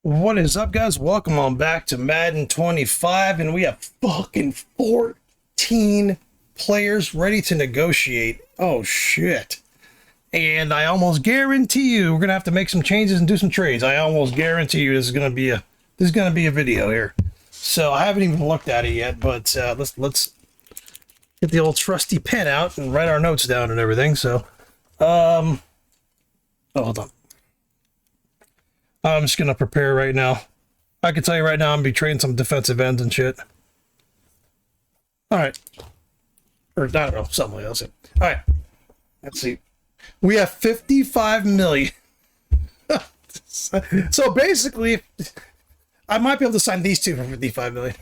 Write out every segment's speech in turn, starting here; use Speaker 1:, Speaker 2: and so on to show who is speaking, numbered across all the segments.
Speaker 1: What is up, guys? Welcome on back to Madden 25, and we have fucking 14 players ready to negotiate. Oh, shit. And I almost guarantee you we're going to have to make some changes and do some trades. I almost guarantee you this is going to be a video here. So I haven't even looked at it yet, but let's get the old trusty pen out and write our notes down and everything. So, oh, hold on. I'm just gonna prepare right now. I can tell you right now, I'm gonna be trading some defensive ends and shit. All right, or I don't know, something else. All right, let's see. We have 55 million. So basically, I might be able to sign these two for 55 million.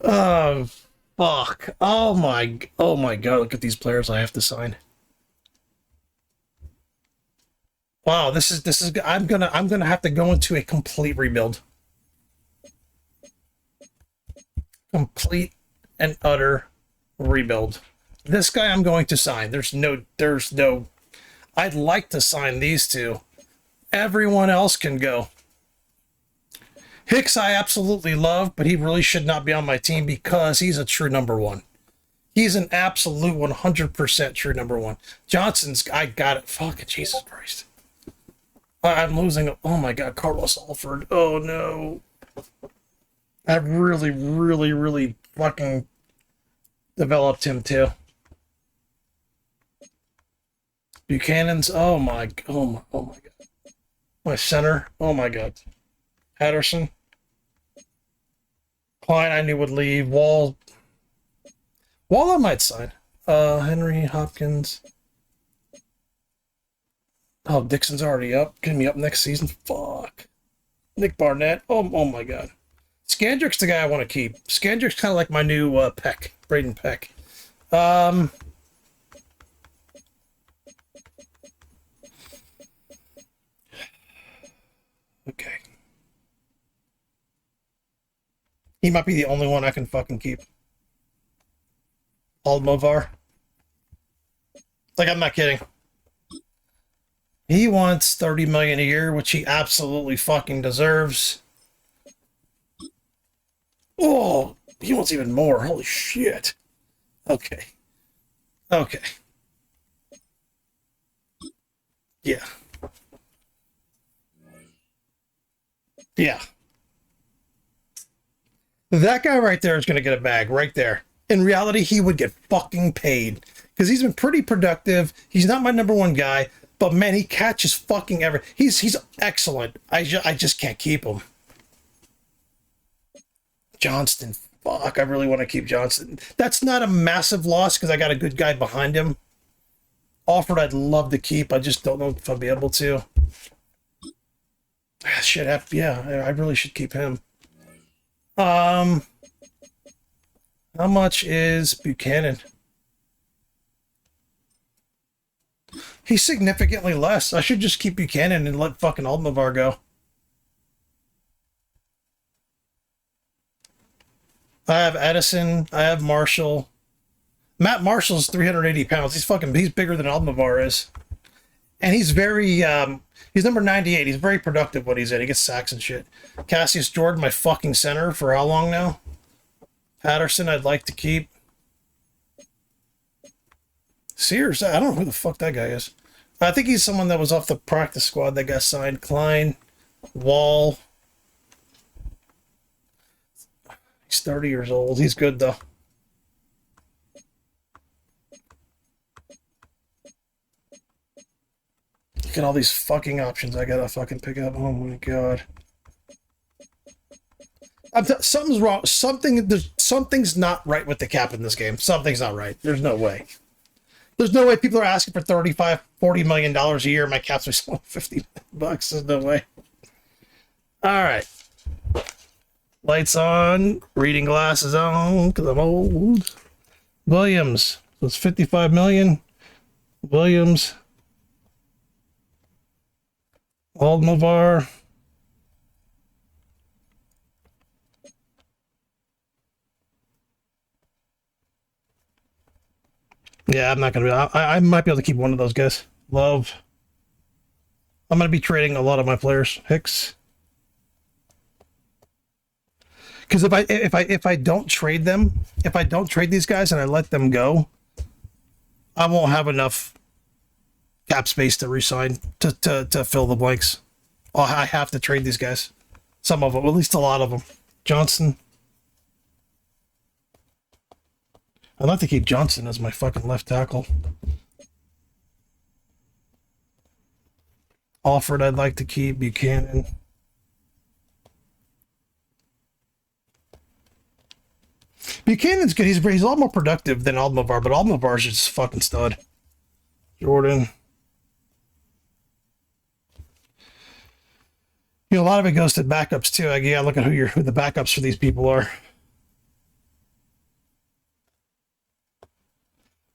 Speaker 1: Oh fuck! Oh my god! Look at these players I have to sign. Wow, this is I'm gonna have to go into a complete rebuild. Complete and utter rebuild. This guy I'm going to sign. There's no I'd like to sign these two. Everyone else can go. Hicks I absolutely love, but he really should not be on my team because he's a true number one. He's an absolute 100% true number one. Johnson's, I got it. Fucking Jesus Christ. I'm losing. Oh my god, Carlos Alford. Oh no. I really fucking developed him too. Buchanan's. Oh my god. My center. Oh my god. Patterson. Klein I knew would leave. Wall I might sign. Henry Hopkins. Oh, Dixon's already up. Gonna be up next season. Fuck. Nick Barnett. Oh my god. Skandrick's the guy I want to keep. Skandrick's kind of like my new Peck. Braden Peck. Okay. He might be the only one I can fucking keep. Almovar. Like, I'm not kidding. He wants 30 million a year, which he absolutely fucking deserves. Oh, he wants even more. Holy shit. Okay. Yeah. That guy right there is going to get a bag right there. In reality, he would get fucking paid because he's been pretty productive. He's not my number one guy. But man, he catches fucking everything. He's excellent. I just can't keep him. Johnston. Fuck, I really want to keep Johnston. That's not a massive loss because I got a good guy behind him. Alford I'd love to keep. I just don't know if I'll be able to. Shit, yeah, I really should keep him. How much is Buchanan? He's significantly less. I should just keep Buchanan and let fucking Almovar go. I have Edison. I have Marshall. Matt Marshall's 380 pounds. He's bigger than Almovar is. And he's very, he's number 98. He's very productive when he's in. He gets sacks and shit. Cassius Jordan, my fucking center for how long now? Patterson, I'd like to keep. Sears, I don't know who the fuck that guy is. I think he's someone that was off the practice squad that got signed. Klein, Wall. He's 30 years old. He's good, though. Look at all these fucking options I gotta fucking pick up. Oh my god. Something's wrong. Something's not right with the cap in this game. Something's not right. There's no way. There's no way people are asking for $40 million a year. My caps are still $50. There's no way. All right. Lights on. Reading glasses on because I'm old. Williams. So it's 55 million. Williams. Almovar. Yeah, I'm not gonna be. I might be able to keep one of those guys. Love. I'm going to be trading a lot of my players. Hicks. Because if I don't trade them, if I don't trade these guys and I let them go, I won't have enough cap space to resign to fill the blanks. I have to trade these guys. Some of them, at least a lot of them. Johnson. I'd like to keep Johnson as my fucking left tackle. Alford, I'd like to keep. Buchanan. Buchanan's good. He's a lot more productive than Almovar, but Almovar's just a fucking stud. Jordan. You know, a lot of it goes to backups too. You gotta look at who the backups for these people are.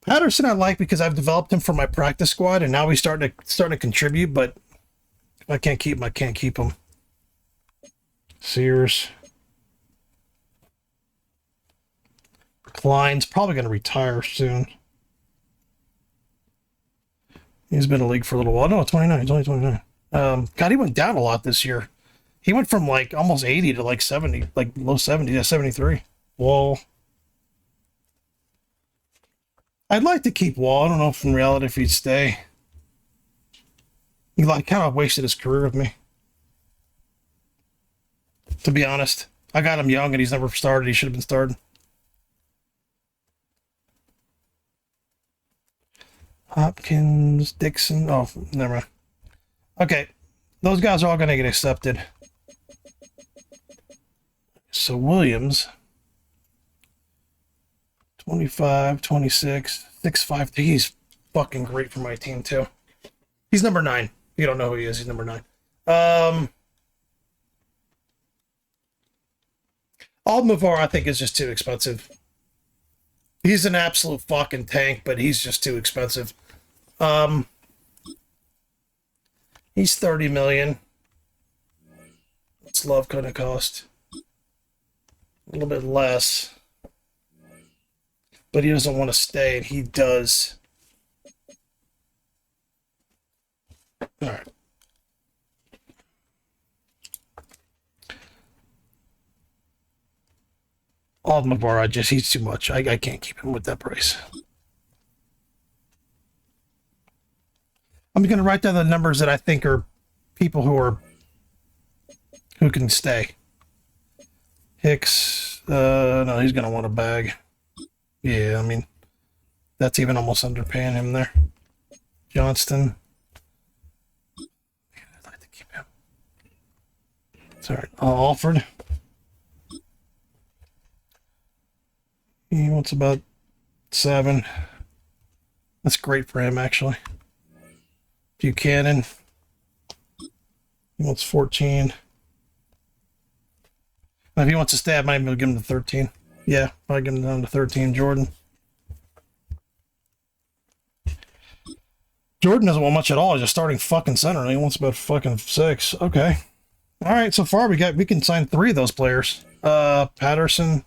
Speaker 1: Patterson I like because I've developed him for my practice squad, and now he's starting to contribute. But if I can't keep him, I can't keep him. Sears. Klein's probably going to retire soon. He's been in the league for a little while. No, 29. He's only 29. God, he went down a lot this year. He went from like almost 80 to like 70, like low 70, yeah, 73. Wall. I'd like to keep Wall. I don't know if in reality if he'd stay. He like kind of wasted his career with me. To be honest. I got him young and he's never started. He should have been started. Hopkins, Dixon. Oh, never mind. Okay. Those guys are all going to get accepted. So Williams. 25, 26, 6'5". He's fucking great for my team, too. He's number 9. You don't know who he is. He's number 9. Almovar, I think, is just too expensive. He's an absolute fucking tank, but he's just too expensive. He's 30 million. What's Love gonna cost? A little bit less. But he doesn't want to stay, and he does. All right. Almovar, he's too much. I can't keep him with that price. I'm going to write down the numbers that I think are people who can stay. Hicks, no, he's going to want a bag. Yeah, I mean, that's even almost underpaying him there. Johnston. Man, I'd like to keep him. Sorry, Alford. He wants about 7. That's great for him, actually. Buchanan. He wants 14. And if he wants to stay, I might even give him the 13. Yeah, I'll give him down to 13. Jordan. Jordan doesn't want much at all. He's just starting fucking center. He wants about fucking 6. Okay. All right, so far we can sign 3 of those players. Patterson.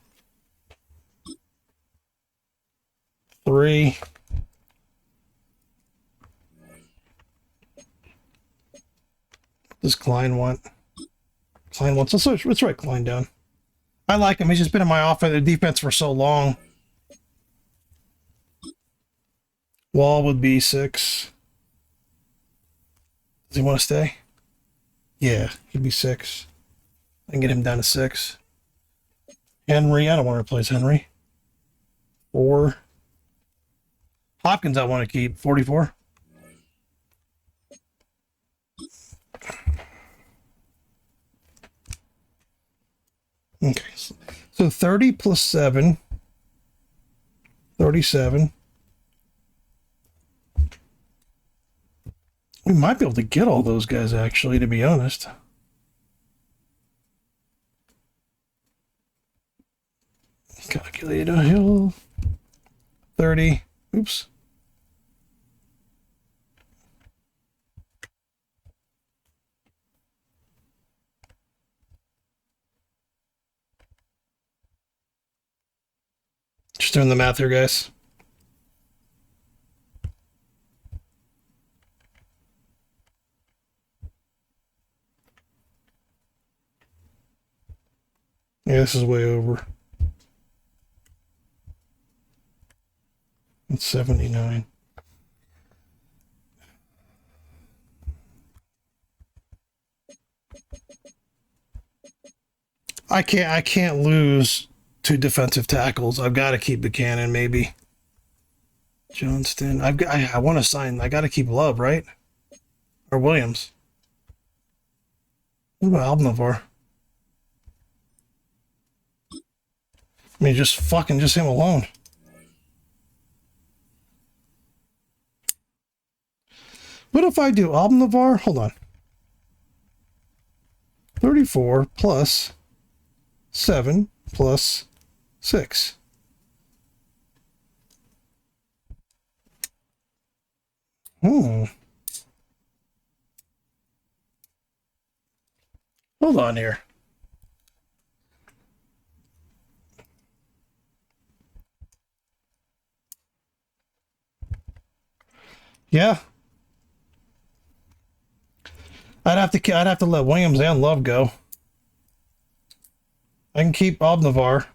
Speaker 1: 3. What does Klein want? Klein wants. Let's write Klein down. I like him. He's just been in my defense for so long. Wall would be 6. Does he want to stay? Yeah, he'd be 6. I can get him down to 6. Henry, I don't want to replace Henry. 4. Hopkins, I want to keep. 44. Okay, so 30 plus 7. 37. We might be able to get all those guys, actually, to be honest. Calculator hill. 30. Oops. Just doing the math here, guys. Yeah, this is way over. It's 79. I can't lose 2 defensive tackles. I've got to keep Buchanan, maybe. Johnston. I want to sign. I got to keep Love, right? Or Williams. What about Alnavar? I mean, just him alone. What if I do Alnavar? Hold on. 34 plus 7 plus 6. Hold on here. Yeah. I'd have to let Williams and Love go. I can keep Obnavar.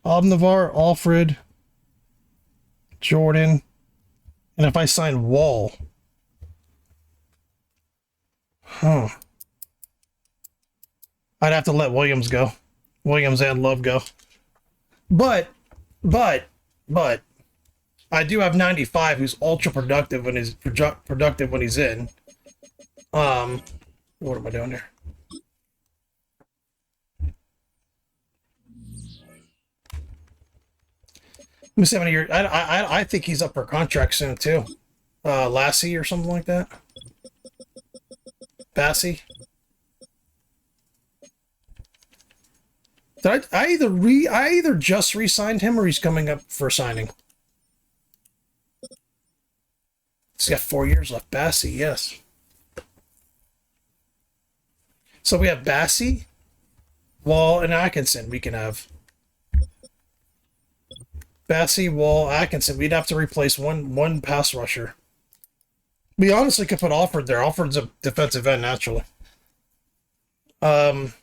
Speaker 1: Alfred, Jordan, and if I sign Wall. I'd have to let Williams go. Williams and Love go. But I do have 95 who's ultra productive when he's in. What am I doing here? Let me see how many years. I think he's up for contract soon too. Lassie or something like that. Bassie. Did I either just re-signed him or he's coming up for signing? He's got 4 years left. Bassie, yes. So we have Bassie, Wall, and Atkinson. We can have Bassie, Wall, Atkinson. We'd have to replace one pass rusher. We honestly could put Alford there. Alford's a defensive end naturally. And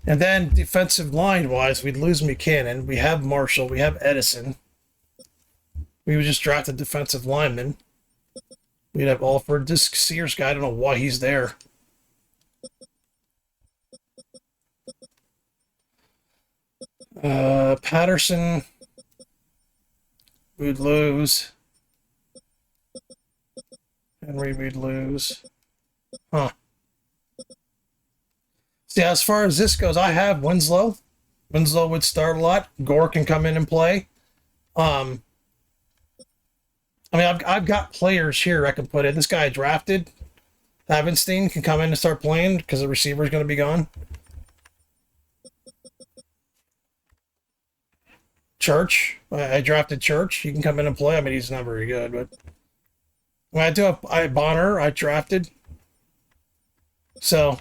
Speaker 1: then defensive line wise, we'd lose Buchanan. We have Marshall. We have Edison. We would just draft a defensive lineman. We'd have Alford. This Sears guy, I don't know why he's there. Patterson. We'd lose. Henry, we'd lose. Huh. See, as far as this goes, I have Winslow. Winslow would start a lot. Gore can come in and play. I mean, I've got players here I can put in. This guy I drafted, Havenstein, can come in and start playing because the receiver is going to be gone. Church, I drafted Church. He can come in and play. I mean, he's not very good, but when I do have Bonner, I drafted. So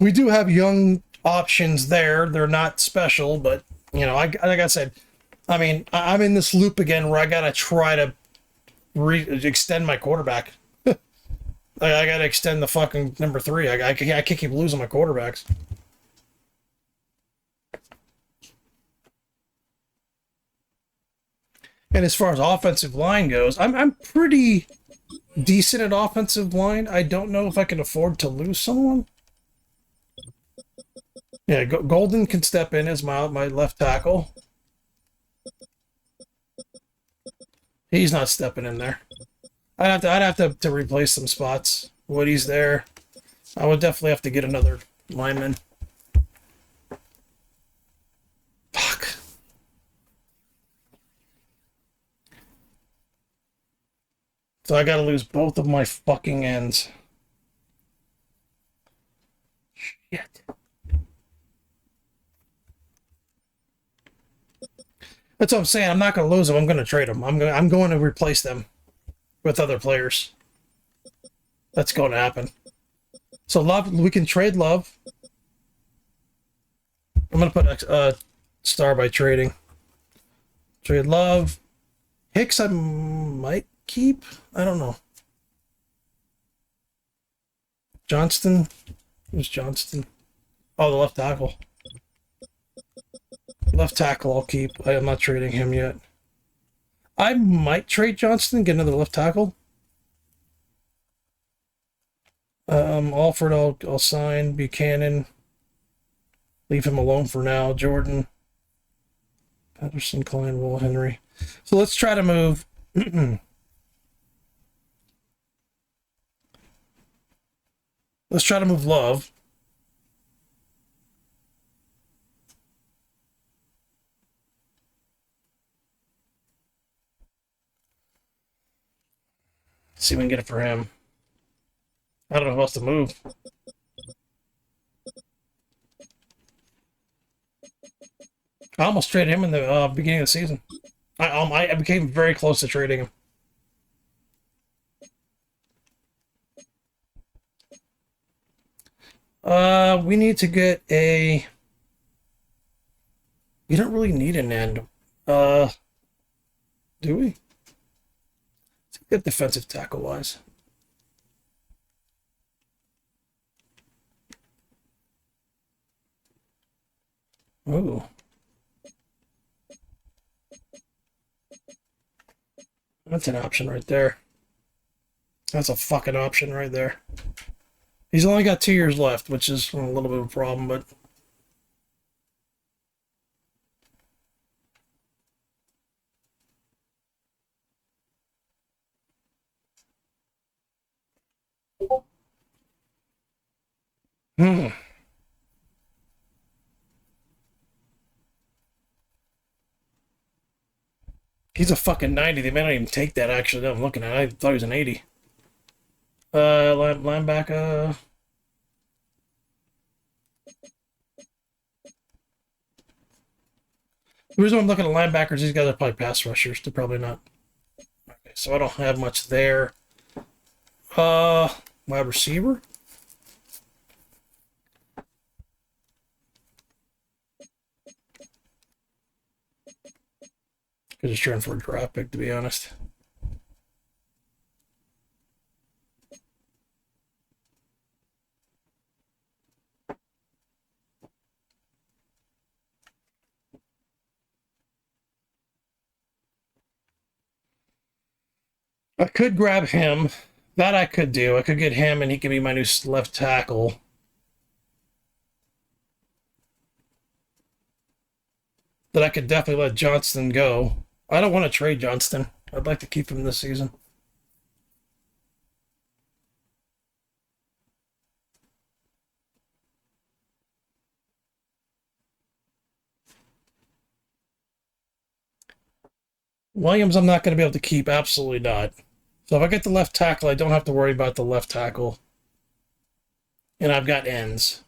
Speaker 1: we do have young options there. They're not special, but you know, like I said, I mean, I'm in this loop again where I gotta try to extend my quarterback. I gotta extend the fucking number 3. I can't keep losing my quarterbacks. And as far as offensive line goes, I'm pretty decent at offensive line. I don't know if I can afford to lose someone. Yeah, Golden can step in as my left tackle. He's not stepping in there. I'd have to replace some spots. Woody's there. I would definitely have to get another lineman. Fuck. So I gotta lose both of my fucking ends. Shit. That's what I'm saying. I'm not going to lose them. I'm going to trade them. I'm going to replace them with other players. That's going to happen. So Love, we can trade Love. I'm going to put a star by trading. Trade Love. Hicks I might keep. I don't know. Johnston? Who's Johnston? Oh, the left tackle. Left tackle I'll keep. I am not trading him yet. I might trade Johnston, get another left tackle. Alford I'll sign. Buchanan. Leave him alone for now. Jordan. Patterson, Klein, Will, Henry. So let's try to move. Let's try to move Love. See if we can get it for him. I don't know who else to move. I almost traded him in the beginning of the season. I became very close to trading him. We need to get a. We don't really need an end. Do we? Let's get defensive tackle wise. Ooh. That's an option right there. That's a fucking option right there. He's only got 2 years left, which is a little bit of a problem, but... Hmm. He's a fucking 90. They may not even take that, actually, that I'm looking at. I thought he was an 80. Linebacker... The reason I'm looking at linebackers, these guys are probably pass rushers. They're probably not. Okay, so I don't have much there. Wide receiver? I'm just trying for a draft pick, to be honest. I could grab him. That I could do. I could get him, and he could be my new left tackle. That I could definitely let Johnston go. I don't want to trade Johnston. I'd like to keep him this season. Williams, I'm not going to be able to keep. Absolutely not. So if I get the left tackle, I don't have to worry about the left tackle. And I've got ends.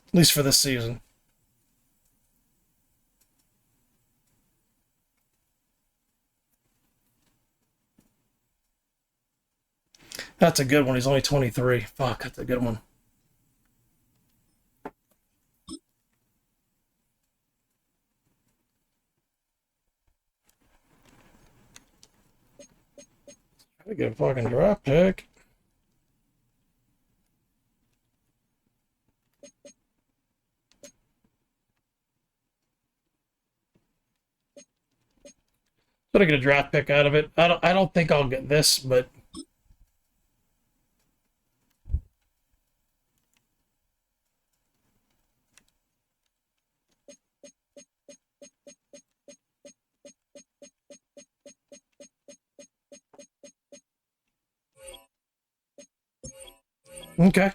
Speaker 1: At least for this season. That's a good one. He's only 23. Fuck, that's a good one. I get a fucking draft pick. But I get a draft pick out of it. I don't think I'll get this, but okay.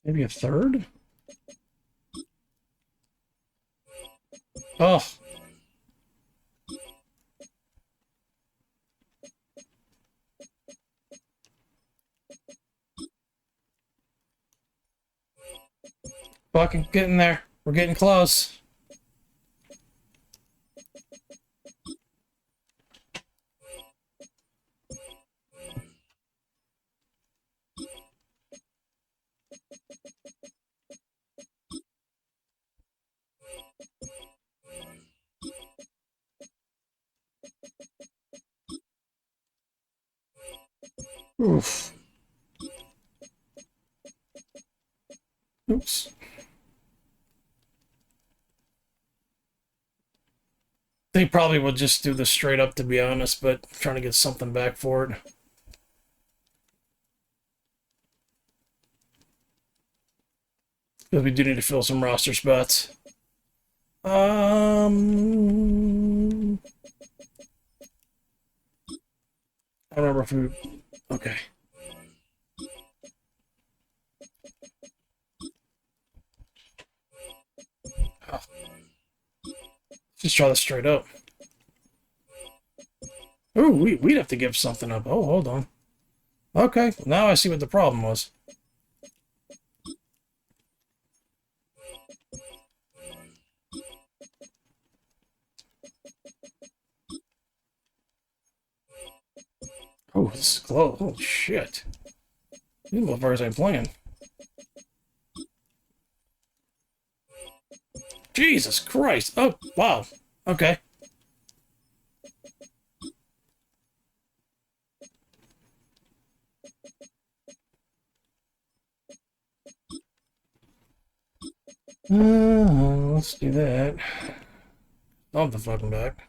Speaker 1: Maybe a third? Oh. Fucking getting there. We're getting close. Oof. Oops. They probably would just do this straight up, to be honest, but I'm trying to get something back for it. Because we do need to fill some roster spots. I don't remember if we... Okay. Oh. Just try this straight up. Ooh, we'd have to give something up. Oh, hold on. Okay, now I see what the problem was. Oh, this is close. Oh, shit. These motherfuckers ain't playing. Jesus Christ. Oh, wow. Okay. Let's do that. I'll have the fucking back.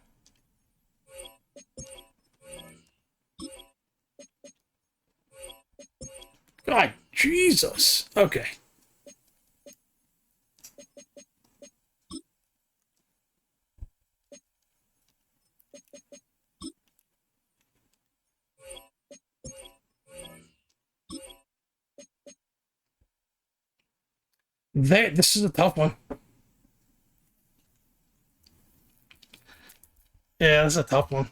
Speaker 1: God, Jesus. Okay. This is a tough one. Yeah, this is a tough one.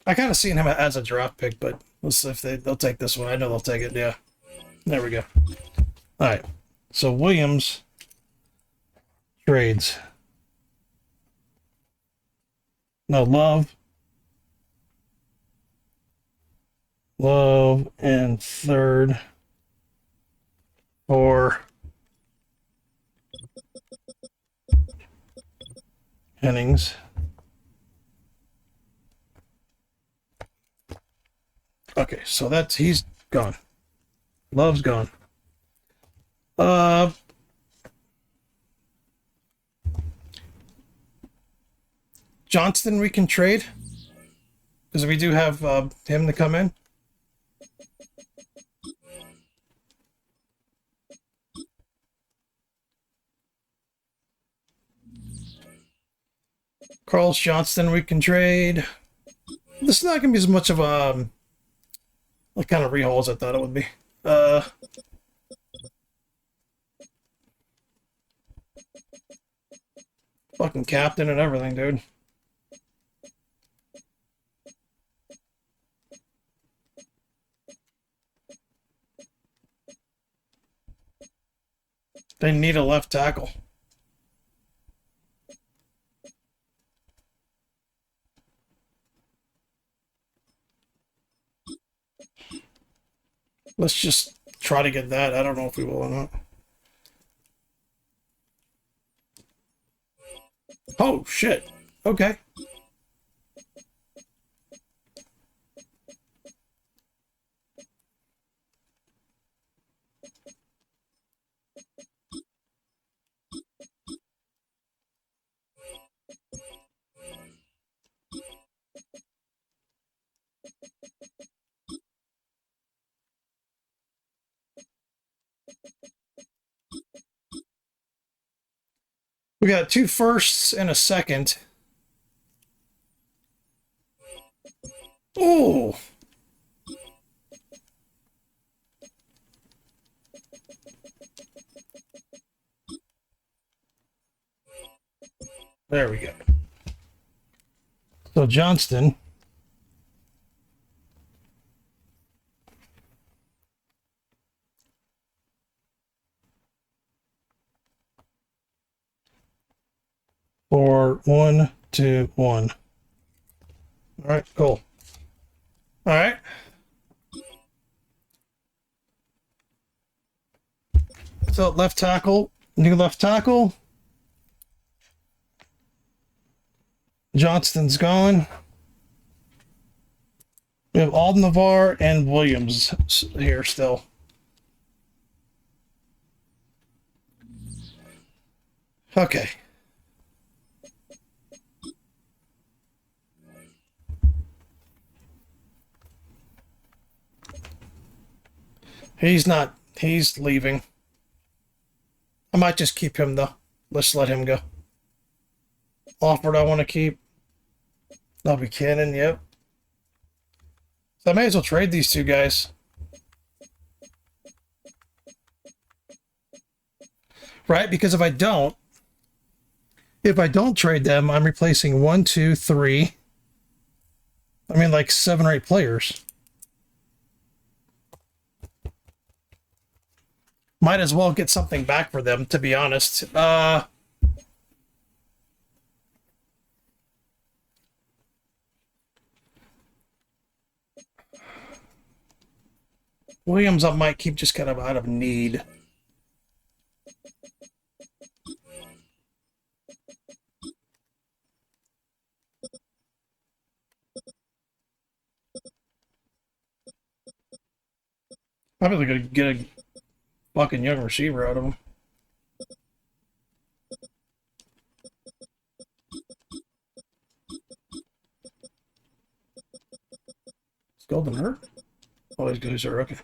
Speaker 1: I kind of seen him as a draft pick, but let's see if they'll take this one. I know they'll take it. Yeah. There we go. All right. So Williams trades. No, Love and third for Hennings. Okay, so he's gone. Love's gone. Johnston we can trade because we do have him to come in. Carlos Johnston we can trade. This is not going to be as much of a like kind of rehaul as I thought it would be. Fucking captain and everything, dude. They need a left tackle. Let's just try to get that. I don't know if we will or not. Oh, shit. Okay. We got 2 firsts and a second. Oh! There we go. So Johnston. For 1, 2, 1. All right, cool. All right. So left tackle, new left tackle. Johnston's gone. We have Aldenavar and Williams here still. Okay. He's not. He's leaving. I might just keep him, though. Let's let him go. Offord I want to keep. That'll be Cannon, yep. So I may as well trade these two guys. Right? Because if I don't trade them, I'm replacing 1, 2, 3. I mean, like 7 or 8 players. Might as well get something back for them, to be honest. Williams I might keep just kind of out of need. Probably gonna get a fucking young receiver out of him. Is Golden hurt? Oh, these guys are okay.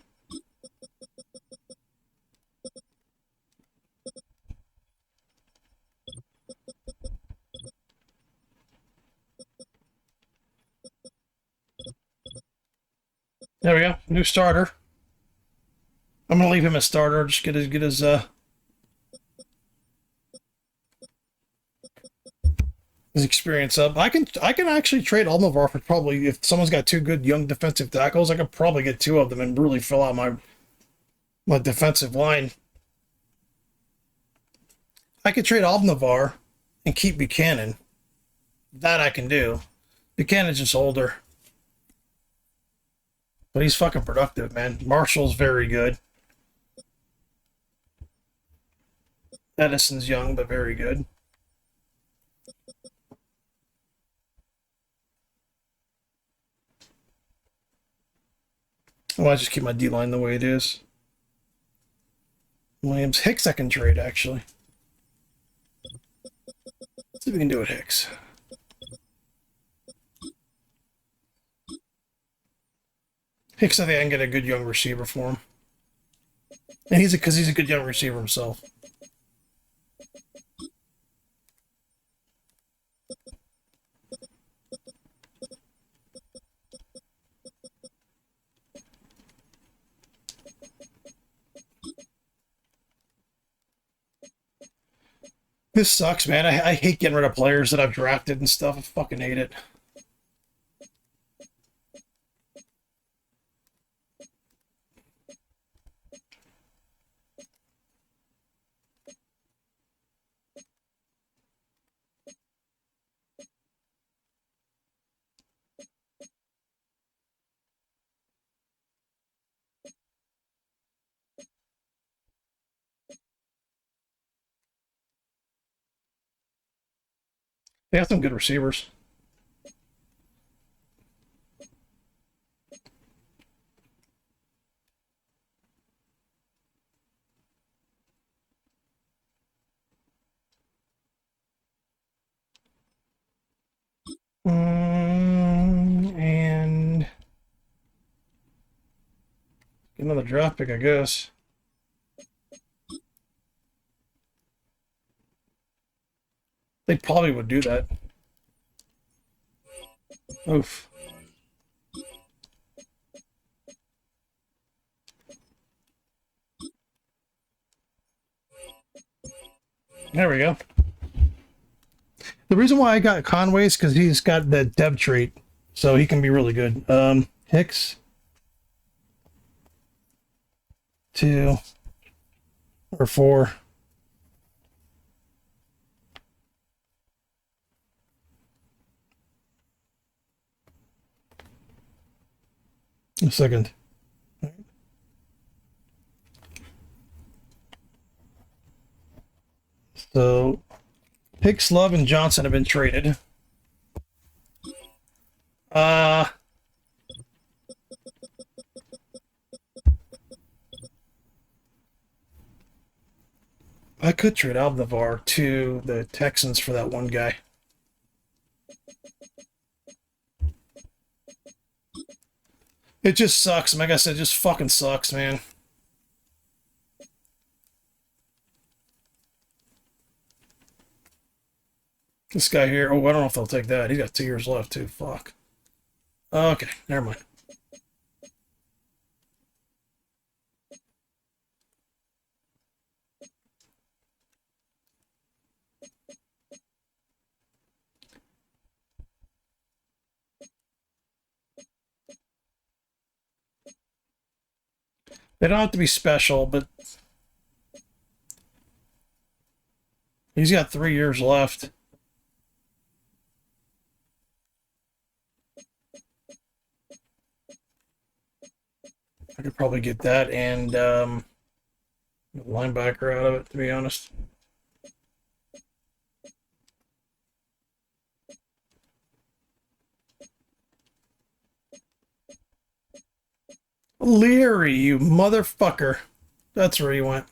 Speaker 1: There we go. New starter. I'm gonna leave him as starter. Just get his experience up. I can actually trade Almovar for probably, if someone's got 2 good young defensive tackles, I could probably get 2 of them and really fill out my defensive line. I could trade Almovar and keep Buchanan. That I can do. Buchanan's just older. But he's fucking productive, man. Marshall's very good. Edison's young, but very good. Oh, I just keep my D-line the way it is. Williams. Hicks I can trade, actually. Let's see if we can do it, Hicks. Hicks, I think I can get a good young receiver for him. And because he's a good young receiver himself. This sucks, man. I hate getting rid of players that I've drafted and stuff. I fucking hate it. They have some good receivers. And get another draft pick, I guess. They probably would do that. Oof. There we go. The reason why I got Conway is because he's got that dev trait, so he can be really good. Hicks, 2 or 4. A second. So, Hicks, Love, and Johnson have been traded. I could trade Alvavar to the Texans for that one guy. It just sucks. Like I said, it just fucking sucks, man. This guy here. Oh, I don't know if they'll take that. He's got 2 years left, too. Fuck. Okay, never mind. They don't have to be special, but he's got 3 years left. I could probably get that and linebacker out of it, to be honest. Leary, you motherfucker. That's where he went.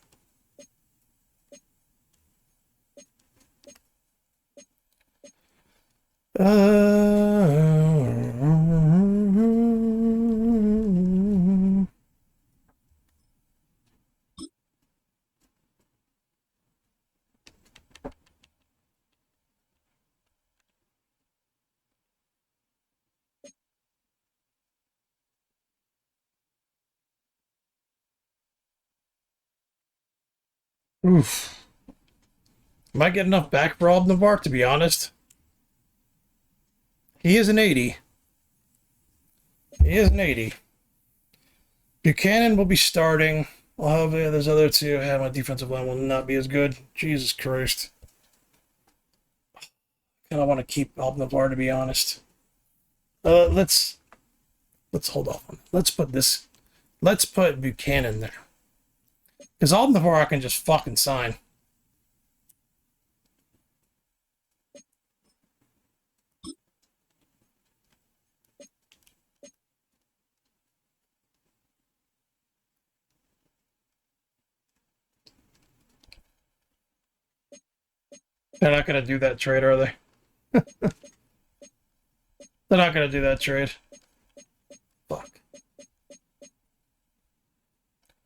Speaker 1: Oof. Might get enough back for Navar, to be honest. He is an 80. He is an 80. Buchanan will be starting. I'll have those other two. My defensive line will not be as good. Jesus Christ. I don't want to keep Navar, to be honest. Let's hold off on it. Let's put Buchanan there. Because Navar I can just fucking sign. They're not going to do that trade, are they? They're not going to do that trade. Fuck.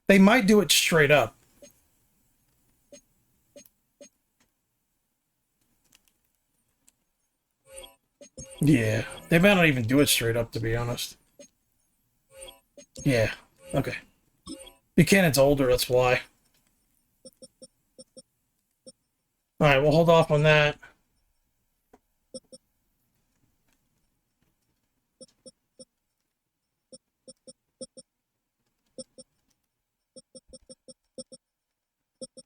Speaker 1: They might do it straight up. Yeah. They might not even do it straight up, to be honest. Yeah. Okay. Buchanan's older, that's why. Alright, we'll hold off on that.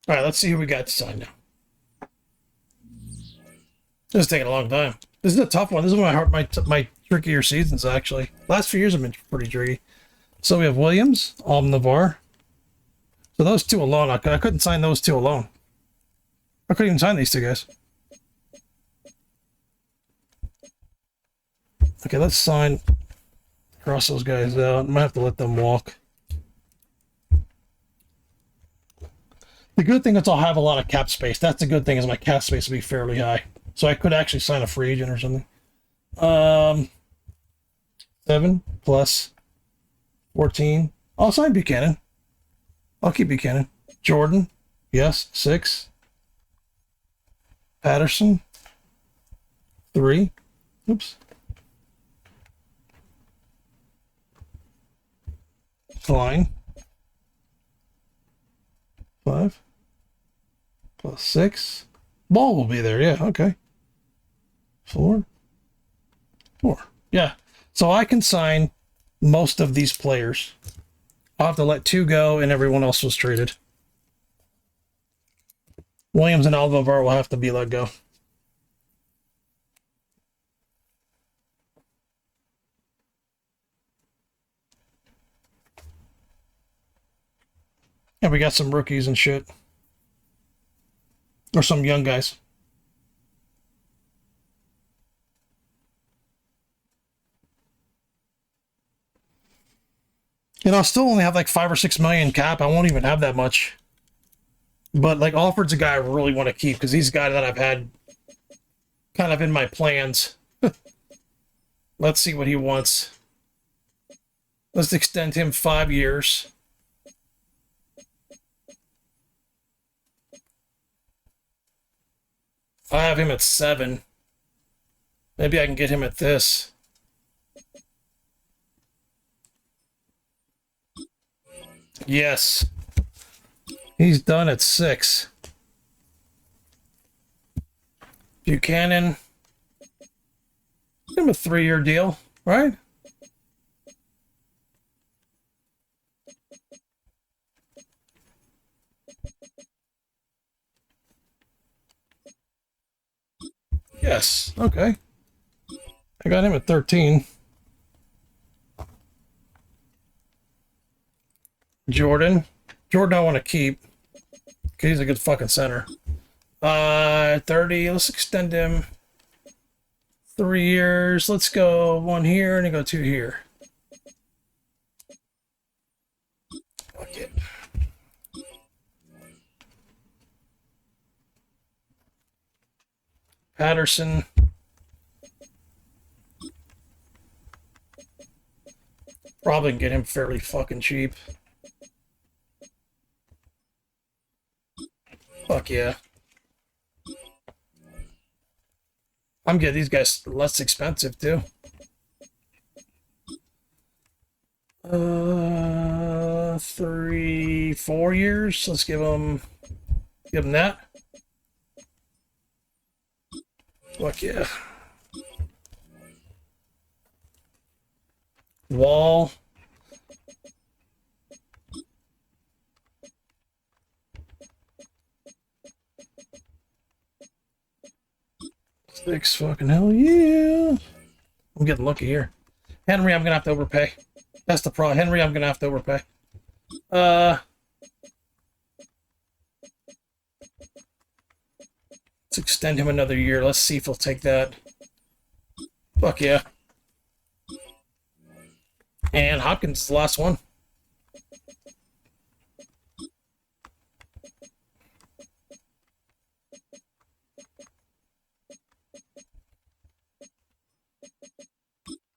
Speaker 1: Alright, let's see who we got to sign now. This is taking a long time. This is a tough one. This is one of my trickier seasons, actually. Last few years have been pretty tricky. So we have Williams, Navar. So those two alone, I couldn't sign those two alone. I couldn't even sign these two guys. Okay, let's sign. Cross those guys out. I might have to let them walk. The good thing is I'll have a lot of cap space. That's the good thing, is my cap space will be fairly high. So I could actually sign a free agent or something. 7 plus 14. I'll sign Buchanan. I'll keep Buchanan. Jordan. Yes. 6. Patterson. 3. Oops. Klein. 5. Plus 6. Ball will be there. Yeah. Okay. Four? Four. Yeah. So I can sign most of these players. I'll have to let two go, and everyone else was traded. Williams and Alvarado will have to be let go. And we got some rookies and shit. Or some young guys. And I'll still only have like 5 or 6 million cap. I won't even have that much. But like Alford's a guy I really want to keep because he's a guy that I've had kind of in my plans. Let's see what he wants. Let's extend him 5 years. I have him at 7. Maybe I can get him at this. Yes. He's done at 6. Buchanan. Give him a 3-year deal, right? Yes. Okay. I got him at 13. Jordan I want to keep. He's a good fucking center. 30. Let's extend him 3 years. Let's go 1 here and go 2 here. Okay. Patterson. Probably can get him fairly fucking cheap. Fuck yeah. I'm getting these guys less expensive too. 3, 4 years. Let's give them that. Fuck yeah. Wall. Six fucking hell yeah. I'm getting lucky here. Henry, I'm gonna have to overpay. That's the problem. Henry, I'm gonna have to overpay. Let's extend him another year. Let's see if he'll take that. Fuck yeah. And Hopkins is the last one.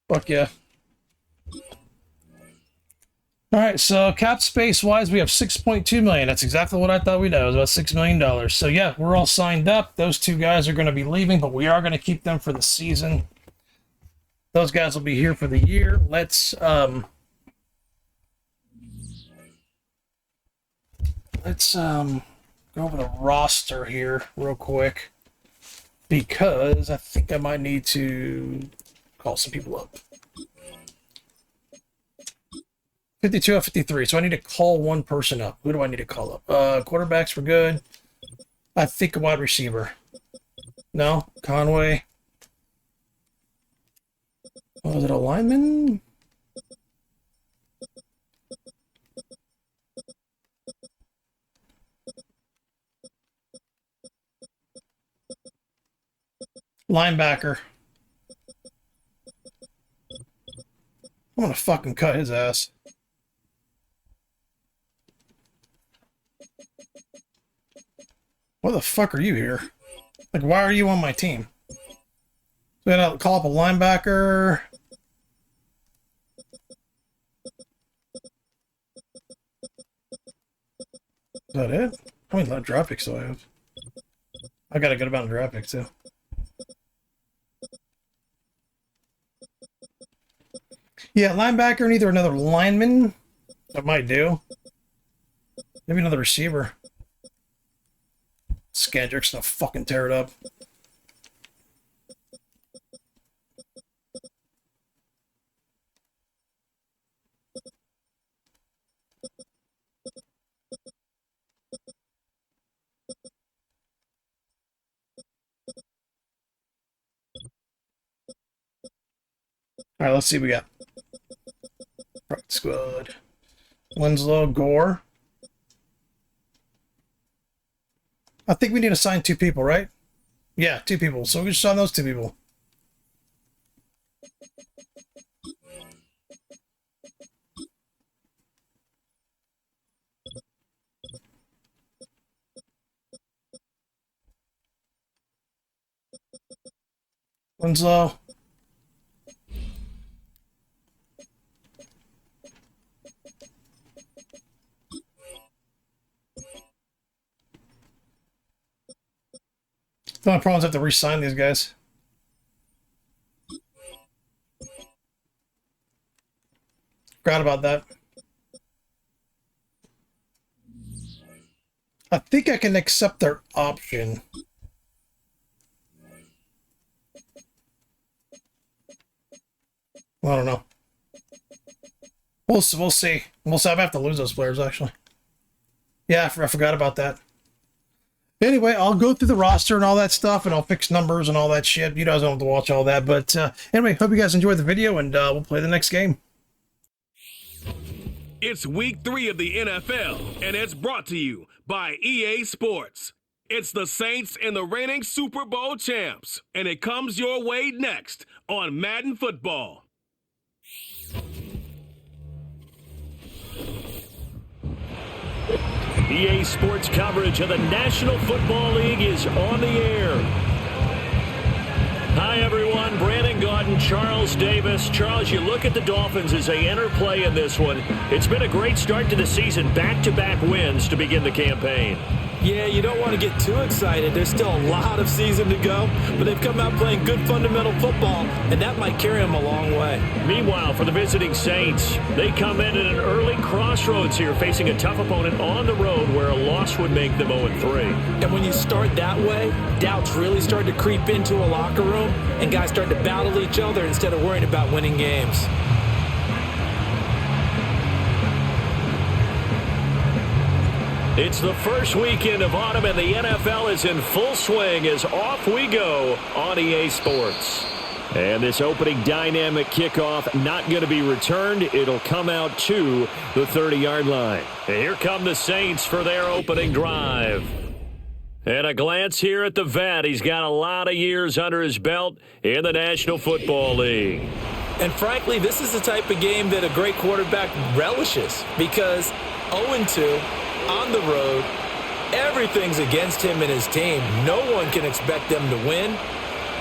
Speaker 1: Fuck yeah. All right, so cap space wise, we have 6.2 million. That's exactly what I thought we'd have. It was about $6 million. So yeah, we're all signed up. Those two guys are going to be leaving, but we are going to keep them for the season. Those guys will be here for the year. Let's go over the roster here real quick because I think I might need to call some people up. 52 out of 53. So I need to call one person up. Who do I need to call up? Quarterbacks were good. I think a wide receiver. No? Conway. Oh, is it a lineman? Linebacker. I'm gonna fucking cut his ass. Why the fuck are you here? Like, why are you on my team? So I gotta call up a linebacker. Is that it? How many draft picks do I have? I got a good amount of draft picks too. Yeah, linebacker and either another lineman. That might do. Maybe another receiver. Skandrick's gonna fucking tear it up. All right, let's see what we got. Practice squad. Winslow, Gore. I think we need to sign 2 people, right? Yeah, 2 people. So we just sign those 2 people. Winslow. The only problem is I have to re-sign these guys. Forgot about that. I think I can accept their option. I don't know. We'll see. We'll see. I have to lose those players, actually. Yeah, I forgot about that. Anyway, I'll go through the roster and all that stuff, and I'll fix numbers and all that shit. You guys don't have to watch all that. But anyway, hope you guys enjoyed the video, and we'll play the next game.
Speaker 2: It's week 3 of the NFL, and it's brought to you by EA Sports. It's the Saints and the reigning Super Bowl champs, and it comes your way next on Madden Football. EA Sports coverage of the National Football League is on the air. Hi, everyone. Brandon Gaudin, Charles Davis. Charles, you look at the Dolphins as they enter play in this one. It's been a great start to the season. Back-to-back wins to begin the campaign.
Speaker 3: Yeah, you don't want to get too excited. There's still a lot of season to go, but they've come out playing good fundamental football, and that might carry them a long way.
Speaker 2: Meanwhile, for the visiting Saints, they come in at an early crossroads here, facing a tough opponent on the road where a loss would make them 0-3.
Speaker 3: And when you start that way, doubts really start to creep into a locker room, and guys start to battle each other instead of worrying about winning games.
Speaker 2: It's the first weekend of autumn, and the NFL is in full swing as off we go on EA Sports. And this opening dynamic kickoff not going to be returned. It'll come out to the 30-yard line. And here come the Saints for their opening drive. And a glance here at the vet. He's got a lot of years under his belt in the National Football League.
Speaker 3: And frankly, this is the type of game that a great quarterback relishes, because 0-2 on the road, everything's against him and his team. No one can expect them to win.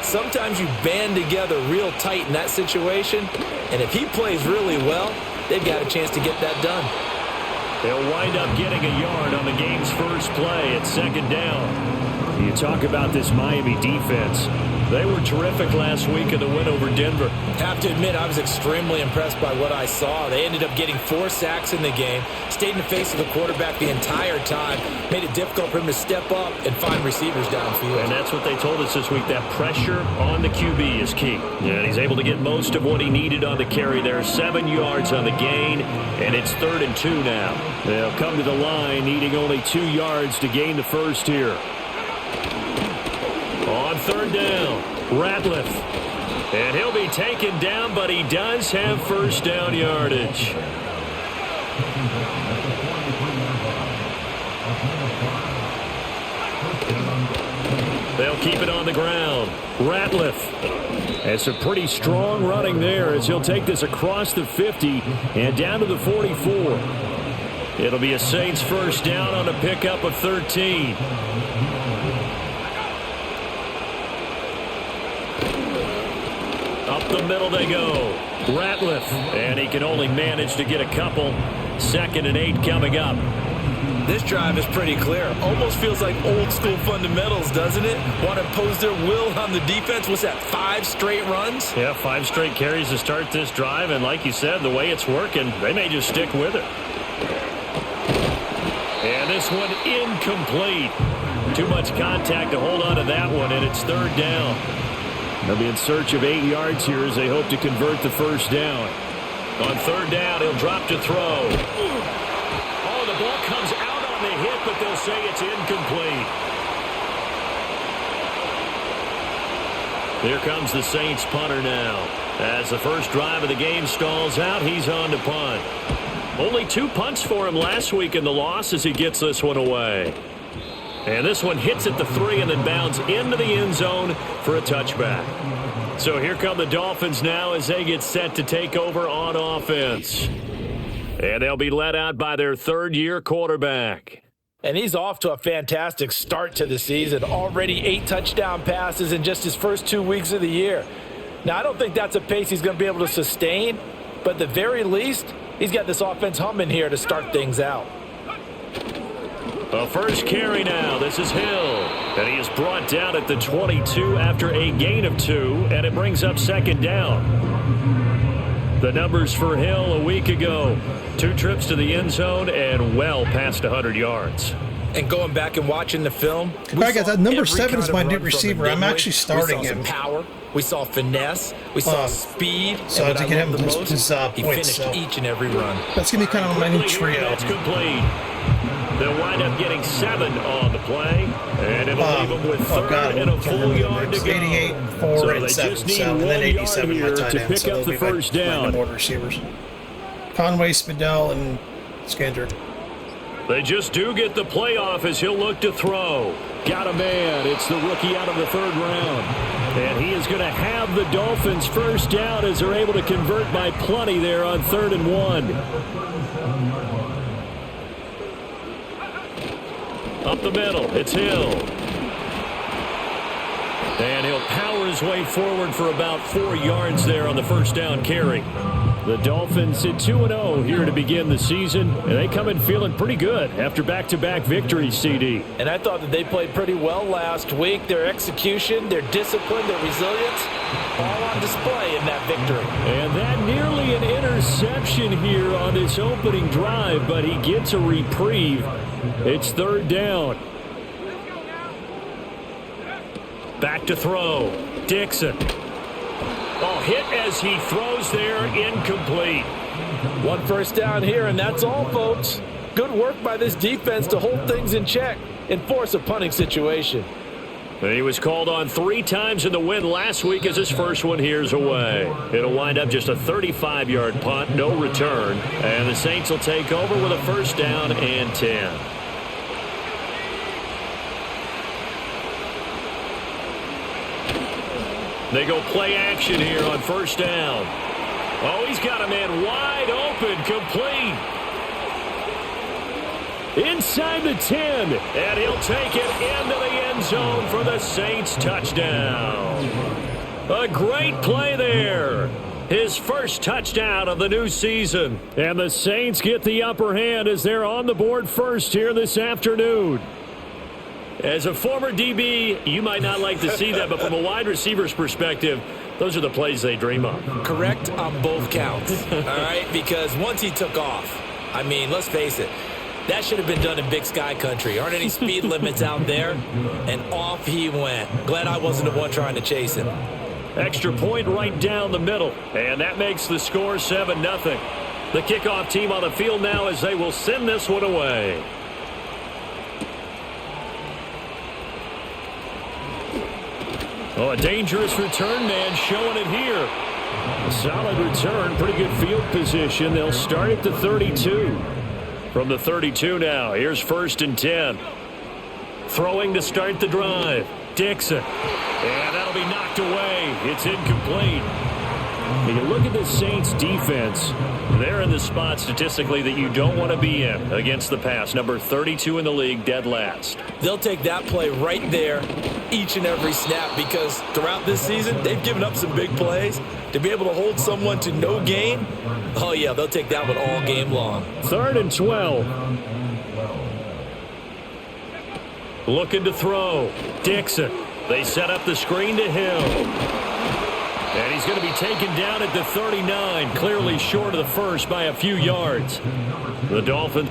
Speaker 3: Sometimes you band together real tight in that situation, and if he plays really well, they've got a chance to get that done.
Speaker 2: They'll wind up getting a yard on the game's first play at second down. You talk about this Miami defense. They were terrific last week in the win over Denver.
Speaker 3: Have to admit, I was extremely impressed by what I saw. They ended up getting 4 sacks in the game, stayed in the face of the quarterback the entire time, made it difficult for him to step up and find receivers downfield.
Speaker 2: And that's what they told us this week, that pressure on the QB is key. And he's able to get most of what he needed on the carry there. 7 yards on the gain, and it's 3rd and 2 now. They'll come to the line needing only 2 yards to gain the first here. On 3rd down, Ratliff. And he'll be taken down, but he does have first down yardage. They'll keep it on the ground. Ratliff. That's a pretty strong running there as he'll take this across the 50 and down to the 44. It'll be a Saints first down on a pickup of 13. Up the middle they go. Ratliff. And he can only manage to get a couple. 2nd and 8 coming up.
Speaker 3: This drive is pretty clear. Almost feels like old school fundamentals, doesn't it? Want to impose their will on the defense. What's that, 5 straight runs?
Speaker 2: Yeah, 5 straight carries to start this drive. And like you said, the way it's working, they may just stick with it. And this one incomplete. Too much contact to hold on to that one, and it's 3rd down. They'll be in search of 8 yards here as they hope to convert the first down. On 3rd down, he'll drop to throw. Oh, the ball comes out on the hit, but they'll say it's incomplete. Here comes the Saints punter now. As the first drive of the game stalls out, he's on to punt. Only 2 punts for him last week in the loss as he gets this one away. And this one hits at the 3 and then bounds into the end zone for a touchback. So here come the Dolphins now as they get set to take over on offense. And they'll be led out by their third-year quarterback.
Speaker 3: And he's off to a fantastic start to the season. Already 8 touchdown passes in just his first 2 weeks of the year. Now, I don't think that's a pace he's going to be able to sustain, but at the very least, he's got this offense humming here to start things out.
Speaker 2: A first carry now. This is Hill. And he is brought down at the 22 after a gain of 2, and it brings up second down. The numbers for Hill a week ago. 2 trips to the end zone and well past 100 yards.
Speaker 3: And going back and watching the film,
Speaker 1: all right, guys, that number 7 is my new receiver. I'm actually starting
Speaker 3: him.
Speaker 1: him.
Speaker 3: We saw some power. We saw finesse. We saw speed.
Speaker 1: So
Speaker 3: and
Speaker 1: to get him his
Speaker 3: he
Speaker 1: points,
Speaker 3: finished each and every run.
Speaker 1: That's going to be kind of my new trio.
Speaker 2: That's complete. They'll wind up getting 7 on the play, and it'll leave them with third and a full yard to go.
Speaker 1: 88, 4,
Speaker 2: so
Speaker 1: and
Speaker 2: they
Speaker 1: 7,
Speaker 2: just need
Speaker 1: so, and then
Speaker 2: 1
Speaker 1: 87
Speaker 2: yard
Speaker 1: my tight
Speaker 2: to
Speaker 1: end,
Speaker 2: pick
Speaker 1: so
Speaker 2: up the first
Speaker 1: my
Speaker 2: down.
Speaker 1: number receivers. Conway, Spadell, and Skander.
Speaker 2: They just do get the playoff as he'll look to throw. Got a man. It's the rookie out of the 3rd round. And he is going to have the Dolphins first down as they're able to convert by plenty there on 3rd and 1. Up the middle, it's Hill. And he'll power his way forward for about 4 yards there on the first down carry. The Dolphins at 2-0 here to begin the season, and they come in feeling pretty good after back-to-back victories, CD.
Speaker 3: And I thought that they played pretty well last week. Their execution, their discipline, their resilience, all on display in that victory.
Speaker 2: And that nearly an interception here on this opening drive, but he gets a reprieve. It's 3rd down. Back to throw. Dixon. Oh, hit as he throws there, incomplete.
Speaker 3: 1 first down here, and that's all, folks. Good work by this defense to hold things in check and force a punting situation.
Speaker 2: And he was called on 3 times in the win last week as his first one here's away. It'll wind up just a 35-yard punt, no return. And the Saints will take over with a first down and 10. They go play action here on first down. Oh, he's got a man wide open, complete. Inside the 10, and he'll take it into the end zone for the Saints touchdown. A great play there. His first touchdown of the new season. And the Saints get the upper hand as they're on the board first here this afternoon. As a former DB, you might not like to see that, but from a wide receiver's perspective, those are the plays they dream of.
Speaker 3: Correct on both counts, all right? Because once he took off, I mean, let's face it, that should have been done in Big Sky country. Aren't any speed limits out there? And off he went. Glad I wasn't the one trying to chase him.
Speaker 2: Extra point right down the middle, and that makes the score 7-0. The kickoff team on the field now as they will send this one away. Oh, a dangerous return man showing it here. A solid return, pretty good field position. They'll start at the 32. From the 32 now, here's 1st and 10. Throwing to start the drive. Dixon. And that'll be knocked away. It's incomplete. And you look at the Saints defense. They're in the spot statistically that you don't want to be in against the pass. Number 32 in the league, dead last.
Speaker 3: They'll take that play right there each and every snap because throughout this season, they've given up some big plays. To be able to hold someone to no gain, oh yeah, they'll take that one all game long.
Speaker 2: 3rd and 12. Looking to throw. Dixon. They set up the screen to Hill. And he's going to be taken down at the 39, clearly short of the first by a few yards. The Dolphins.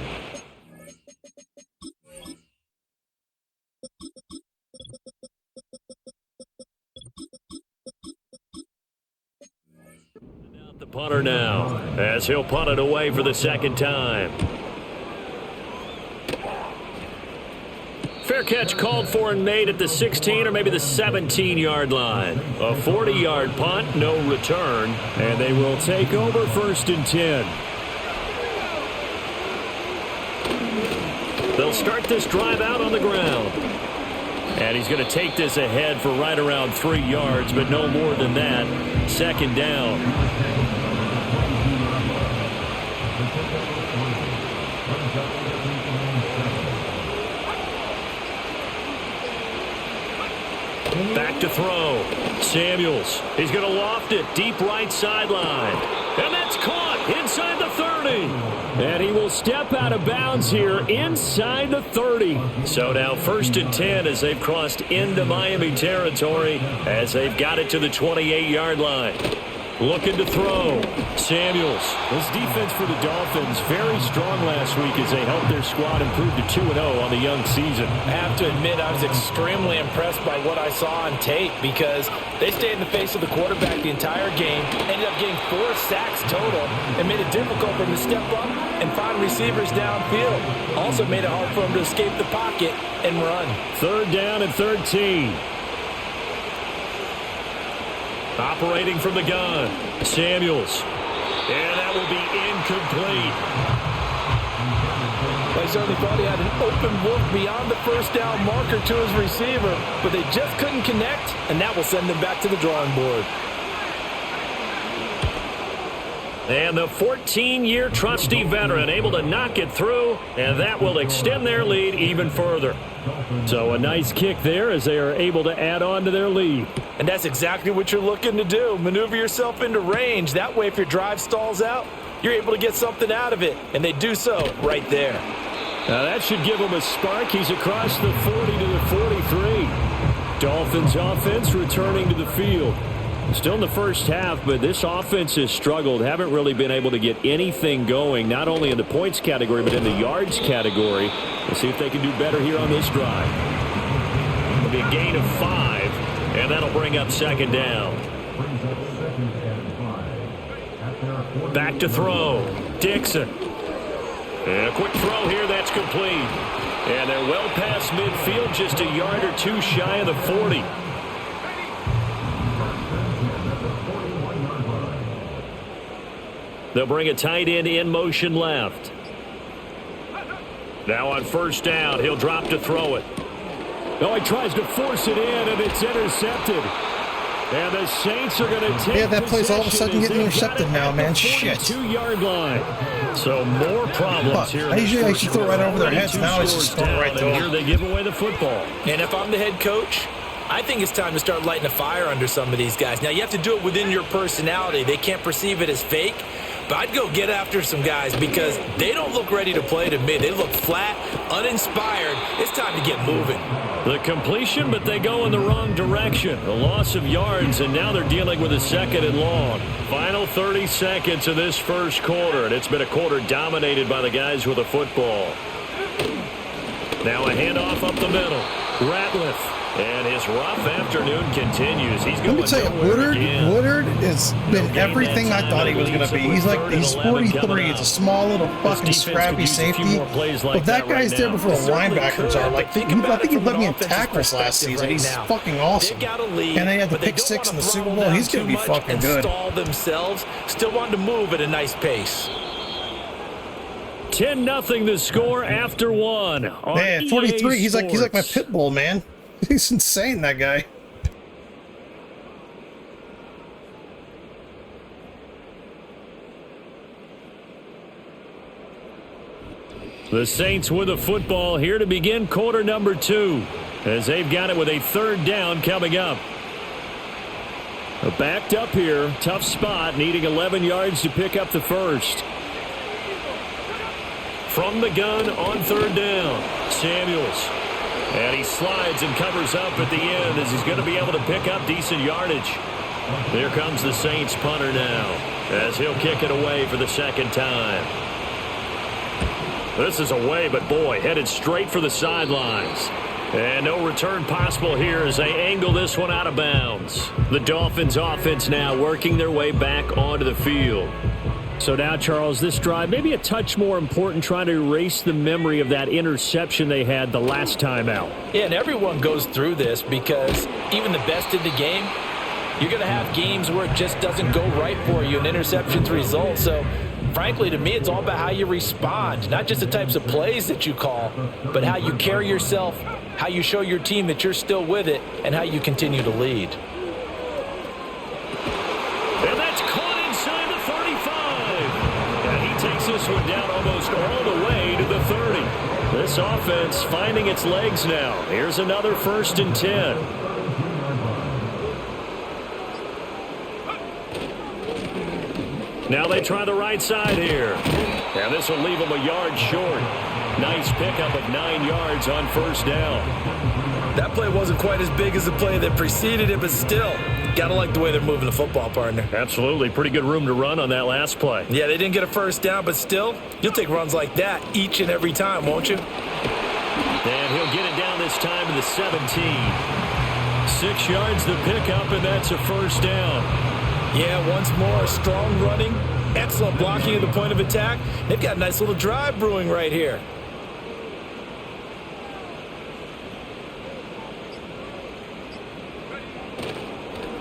Speaker 2: The punter now, as he'll punt it away for the 2nd time. Fair catch called for and made at the 16 or maybe the 17-yard line. A 40-yard punt, no return, and they will take over 1st and 10. They'll start this drive out on the ground. And he's going to take this ahead for right around 3 yards, but no more than that. 2nd down. Back to throw. Samuels. He's going to loft it deep right sideline. And that's caught inside the 30. And he will step out of bounds here inside the 30. So now 1st and 10 as they've crossed into Miami territory as they've got it to the 28-yard line. Looking to throw. Samuels. This defense for the Dolphins very strong last week as they helped their squad improve to 2-0 on the young season.
Speaker 3: I have to admit, I was extremely impressed by what I saw on tape because they stayed in the face of the quarterback the entire game, ended up getting 4 sacks total, and made it difficult for him to step up and find receivers downfield. Also made it hard for him to escape the pocket and run.
Speaker 2: 3rd down and 13. Operating from the gun, Samuels. And that will be incomplete.
Speaker 3: Well, he certainly thought he had an open look beyond the 1st down marker to his receiver, but they just couldn't connect, and that will send them back to the drawing board.
Speaker 2: And the 14-year trusty veteran able to knock it through, and that will extend their lead even further. So a nice kick there as they are able to add on to their lead.
Speaker 3: And that's exactly what you're looking to do. Maneuver yourself into range. That way, if your drive stalls out, you're able to get something out of it. And they do so right there.
Speaker 2: Now that should give him a spark. He's across the 40 to the 43. Dolphins offense returning to the field. Still in the first half, but this offense has struggled. Haven't really been able to get anything going, not only in the points category, but in the yards category. We'll see if they can do better here on this drive. It'll be a gain of 5, and that'll bring up 2nd down. Back to throw. Dixon. And a quick throw here, that's complete. And they're well past midfield, just a yard or 2 shy of the 40. They'll bring a tight end in motion left. Now on 1st down, he'll drop to throw it. Oh, he tries to force it in, and it's intercepted. And the Saints are going to take
Speaker 1: that play's all of a sudden getting intercepted now, man. Shit.
Speaker 2: 2-yard line. So more problems here.
Speaker 1: I should throw it right over their heads. Now it's just going right through.
Speaker 2: Here they give away the football.
Speaker 3: And if I'm the head coach, I think it's time to start lighting a fire under some of these guys. Now, you have to do it within your personality. They can't perceive it as fake. But I'd go get after some guys because they don't look ready to play to me. They look flat, uninspired. It's time to get moving.
Speaker 2: The completion, but they go in the wrong direction. A loss of yards, and now they're dealing with a 2nd and long. Final 30 seconds of this first quarter, and it's been a quarter dominated by the guys with the football. Now a handoff up the middle. Ratliff. And his rough afternoon continues. He's going.
Speaker 1: Let me tell you, Woodard has been everything I thought he was going to be. He's 43. He's a small little fucking scrappy safety. But that guy's there before linebackers are. I think he led me in tackles last season. He's fucking awesome. And they had the pick 6 in the Super Bowl. He's going to be fucking good.
Speaker 3: Themselves still wanting to move at a nice pace.
Speaker 2: 10-0 the score after 1.
Speaker 1: Man, 43. He's like my pit bull, man. He's insane, that guy.
Speaker 2: The Saints with the football here to begin quarter number 2 as they've got it with a 3rd down coming up. Backed up here, tough spot, needing 11 yards to pick up the first. From the gun on 3rd down, Samuels. And he slides and covers up at the end as he's going to be able to pick up decent yardage. There comes the Saints punter now as he'll kick it away for the 2nd time. This is away, but boy, headed straight for the sidelines. And no return possible here as they angle this one out of bounds. The Dolphins offense now working their way back onto the field. So now, Charles, this drive maybe a touch more important, trying to erase the memory of that interception they had the last time out.
Speaker 3: Yeah, and everyone goes through this because even the best in the game, you're going to have games where it just doesn't go right for you, and interceptions result. So, frankly, to me, it's all about how you respond, not just the types of plays that you call, but how you carry yourself, how you show your team that you're still with it, and how you continue to lead.
Speaker 2: And that's caught inside the 35. And he takes this one down almost all the way to the 30. This offense finding its legs now. Here's another 1st and 10. Now they try the right side here. And this will leave them a yard short. Nice pickup of 9 yards on 1st down.
Speaker 3: That play wasn't quite as big as the play that preceded it, but still, gotta like the way they're moving the football, partner.
Speaker 2: Absolutely. Pretty good room to run on that last play.
Speaker 3: Yeah, they didn't get a 1st down, but still, you'll take runs like that each and every time, won't you?
Speaker 2: And he'll get it down this time to the 17. 6 yards the pickup, and that's a 1st down.
Speaker 3: Yeah, once more, strong running, excellent blocking at the point of attack. They've got a nice little drive brewing right here.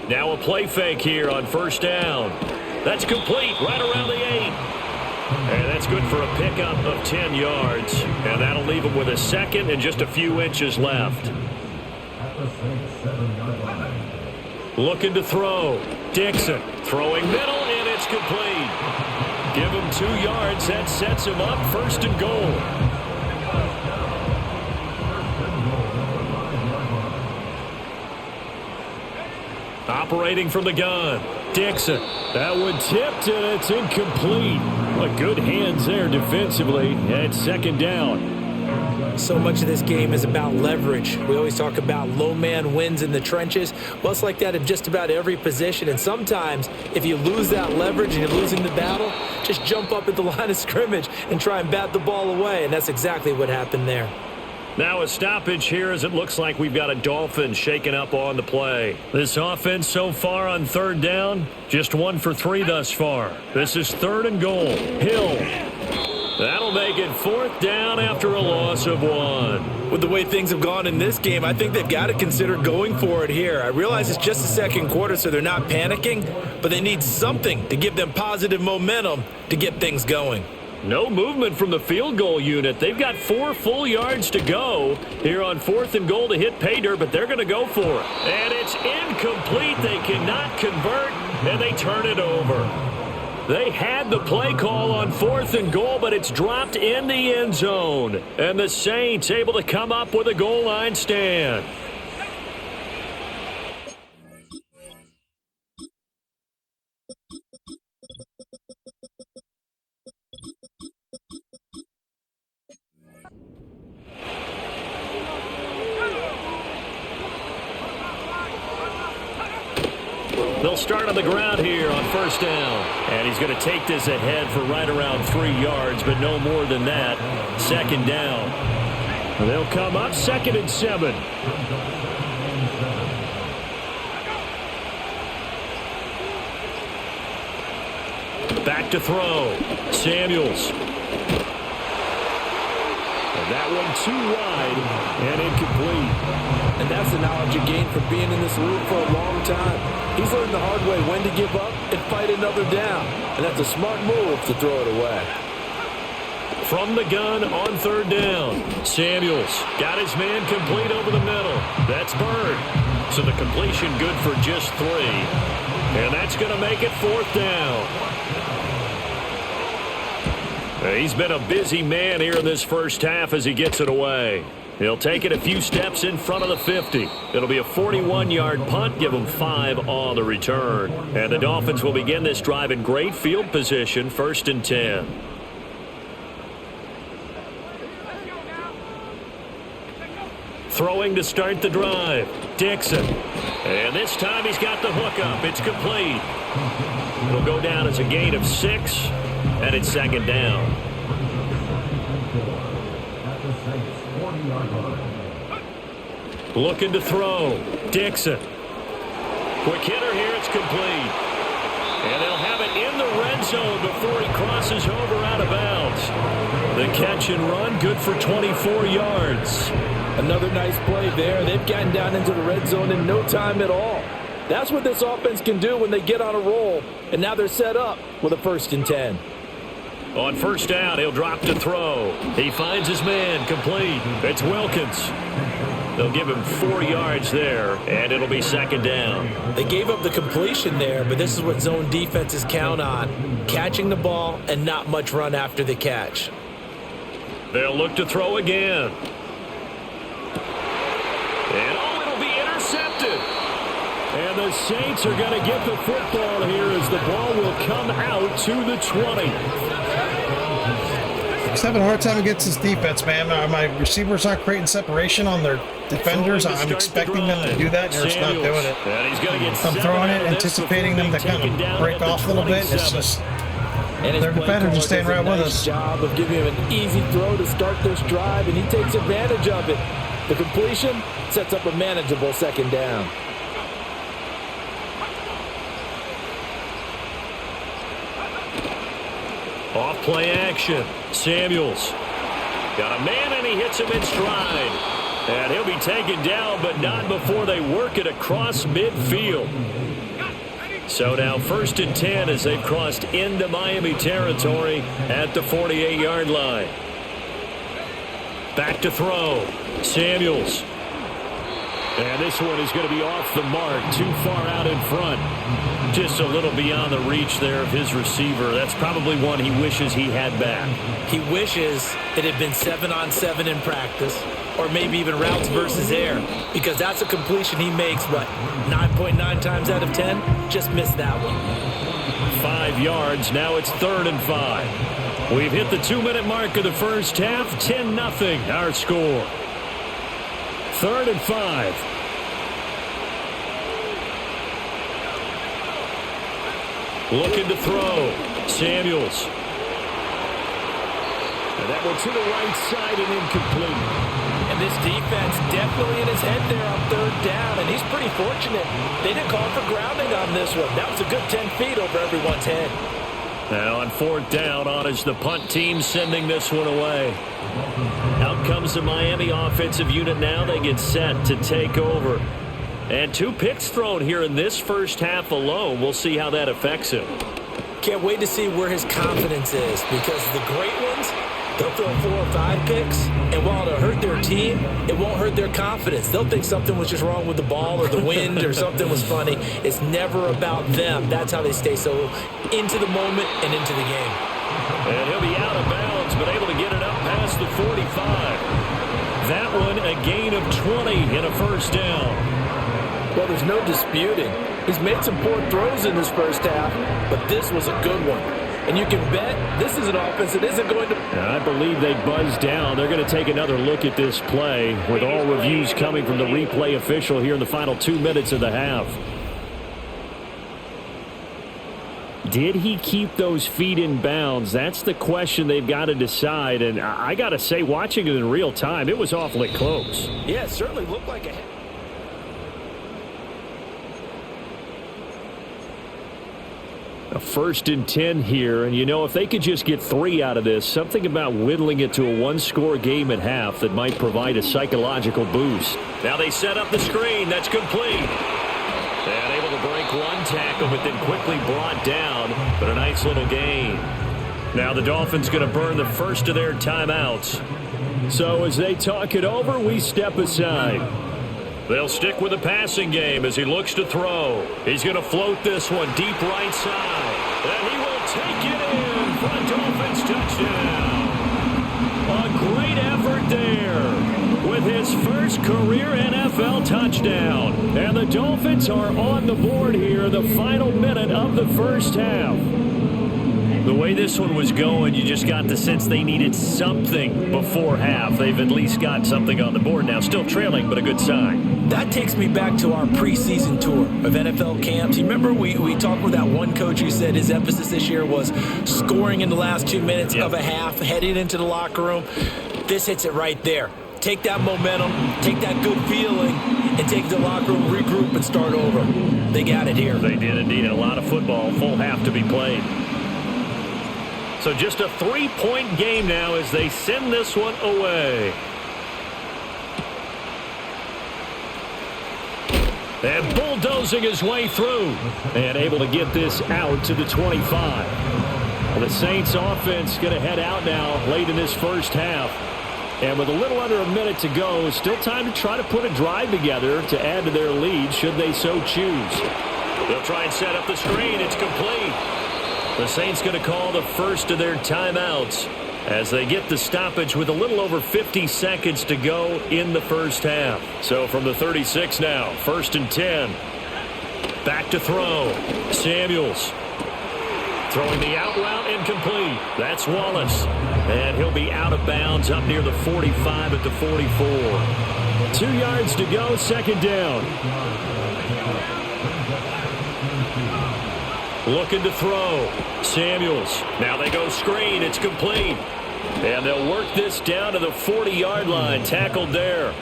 Speaker 2: Now a play fake here on 1st down. That's complete right around the 8. And that's good for a pickup of 10 yards. And that'll leave him with a 2nd and just a few inches left. Looking to throw. Dixon throwing middle, and it's complete. Give him 2 yards. That sets him up 1st and goal. Operating from the gun. Dixon. That one tipped, and it's incomplete. But good hands there defensively. And 2nd down.
Speaker 3: So much of this game is about leverage. We always talk about low man wins in the trenches. Well, it's like that in just about every position. And sometimes, if you lose that leverage and you're losing the battle, just jump up at the line of scrimmage and try and bat the ball away. And that's exactly what happened there.
Speaker 2: Now a stoppage here as it looks like we've got a Dolphins shaken up on the play. This offense so far on 3rd down, just 1 for 3 thus far. This is 3rd and goal. Hill. That'll make it 4th down after a loss of 1.
Speaker 3: With the way things have gone in this game, I think they've got to consider going for it here. I realize it's just the 2nd quarter, so they're not panicking, but they need something to give them positive momentum to get things going.
Speaker 2: No movement from the field goal unit. They've got 4 full yards to go here on 4th and goal to hit pay dirt, but they're going to go for it. And it's incomplete. They cannot convert, and they turn it over. They had the play call on 4th and goal, but it's dropped in the end zone. And the Saints able to come up with a goal line stand. They'll start on the ground here on 1st down. And he's going to take this ahead for right around 3 yards, but no more than that. 2nd down. They'll come up 2nd and 7. Back to throw. Samuels. And that one too wide and incomplete.
Speaker 3: And that's the knowledge you gain from being in this league for a long time. He's learned the hard way when to give up and fight another down. And that's a smart move to throw it away.
Speaker 2: From the gun on 3rd down. Samuels got his man complete over the middle. That's Bird. So the completion good for just 3. And that's going to make it 4th down. He's been a busy man here in this first half as he gets it away. He'll take it a few steps in front of the 50. It'll be a 41-yard punt, give him 5 on the return. And the Dolphins will begin this drive in great field position, 1st and 10. Throwing to start the drive. Dixon. And this time he's got the hook up. It's complete. It'll go down as a gain of 6, and it's 2nd down. Looking to throw. Dixon. Quick hitter here. It's complete. And they'll have it in the red zone before he crosses over out of bounds. The catch and run, good for 24 yards.
Speaker 3: Another nice play there. They've gotten down into the red zone in no time at all. That's what this offense can do when they get on a roll. And now they're set up with a 1st and 10.
Speaker 2: On first down, he'll drop to throw. He finds his man, complete. It's Wilkins. They'll give him 4 yards there, and it'll be 2nd down.
Speaker 3: They gave up the completion there, but this is what zone defenses count on. Catching the ball and not much run after the catch.
Speaker 2: They'll look to throw again. And it'll be intercepted. And the Saints are going to get the football here as the ball will come out to the 20.
Speaker 1: He's having a hard time against his defense, man. My receivers aren't creating separation on their defenders. I'm expecting them to do that, and they're just not doing it. I'm throwing it, anticipating them to kind of break off a little bit. It's just their defenders are staying right with us.
Speaker 3: Job of giving him an easy throw to start this drive, and he takes advantage of it. The completion sets up a manageable 2nd down.
Speaker 2: Off play action. Samuels. Got a man and he hits him in stride. And he'll be taken down, but not before they work it across midfield. So now 1st and 10 as they've crossed into Miami territory at the 48-yard line. Back to throw. Samuels. And this one is going to be off the mark, too far out in front. Just a little beyond the reach there of his receiver. That's probably one he wishes he had back.
Speaker 3: He wishes it had been 7-on-7 in practice, or maybe even routes versus air, because that's a completion he makes, but 9.9 times out of 10, just missed that one.
Speaker 2: 5 yards, now it's 3rd and 5. We've hit the 2-minute mark of the first half, 10-0 our score. 3rd and 5. Looking to throw. Samuels. And that one to the right side and incomplete.
Speaker 3: And this defense definitely in his head there on 3rd down, and he's pretty fortunate. They didn't call for grounding on this one. That was a good 10 feet over everyone's head.
Speaker 2: Now on 4th down, on is the punt team sending this one away. Out comes the Miami offensive unit now. They get set to take over. And 2 picks thrown here in this first half alone. We'll see how that affects him.
Speaker 3: Can't wait to see where his confidence is, because the great ones, they'll throw 4 or 5 picks, and while it'll hurt their team, it won't hurt their confidence. They'll think something was just wrong with the ball or the wind or something was funny. It's never about them. That's how they stay so into the moment and into the game.
Speaker 2: And he'll be out of bounds, but able to get it up past the 45. That one a gain of 20 and a 1st down.
Speaker 3: Well, there's no disputing. He's made some poor throws in this first half, but this was a good one. And you can bet this is an offense that isn't going to...
Speaker 2: I believe they buzzed down. They're going to take another look at this play with all reviews coming from the replay official here in the final 2 minutes of the half. Did he keep those feet in bounds? That's the question they've got to decide. And I got to say, watching it in real time, it was awfully close.
Speaker 3: Yeah, it certainly looked like a...
Speaker 2: A 1st and 10 here, and you know, if they could just get 3 out of this, something about whittling it to a 1-score game at half that might provide a psychological boost. Now they set up the screen. That's complete. And able to break 1 tackle, but then quickly brought down, but a nice little gain. Now the Dolphins going to burn the first of their timeouts. So as they talk it over, we step aside. They'll stick with the passing game as he looks to throw. He's going to float this one deep right side. And he will take it in for a Dolphins touchdown. A great effort there with his first career NFL touchdown. And the Dolphins are on the board here, the final minute of the first half. The way this one was going, you just got the sense they needed something before half. They've at least got something on the board now. Still trailing, but a good sign.
Speaker 3: That takes me back to our preseason tour of NFL camps. You remember we talked with that one coach who said his emphasis this year was scoring in the last 2 minutes of a half, heading into the locker room. This hits it right there. Take that momentum, take that good feeling, and take the locker room, regroup, and start over. They got it here.
Speaker 2: They did indeed. A lot of football, full half to be played. So just a 3-point game now as they send this one away. And bulldozing his way through. And able to get this out to the 25. Well, the Saints offense going to head out now late in this first half. And with a little under a minute to go, still time to try to put a drive together to add to their lead should they so choose. They'll try and set up the screen. It's complete. The Saints going to call the first of their timeouts as they get the stoppage with a little over 50 seconds to go in the first half. So from the 36 now, 1st and 10. Back to throw. Samuels. Throwing the out route incomplete. That's Wallace. And he'll be out of bounds up near the 45 at the 44. 2 yards to go, 2nd down. Looking to throw. Samuels. Now they go screen. It's complete. And they'll work this down to the 40-yard line. Tackled there.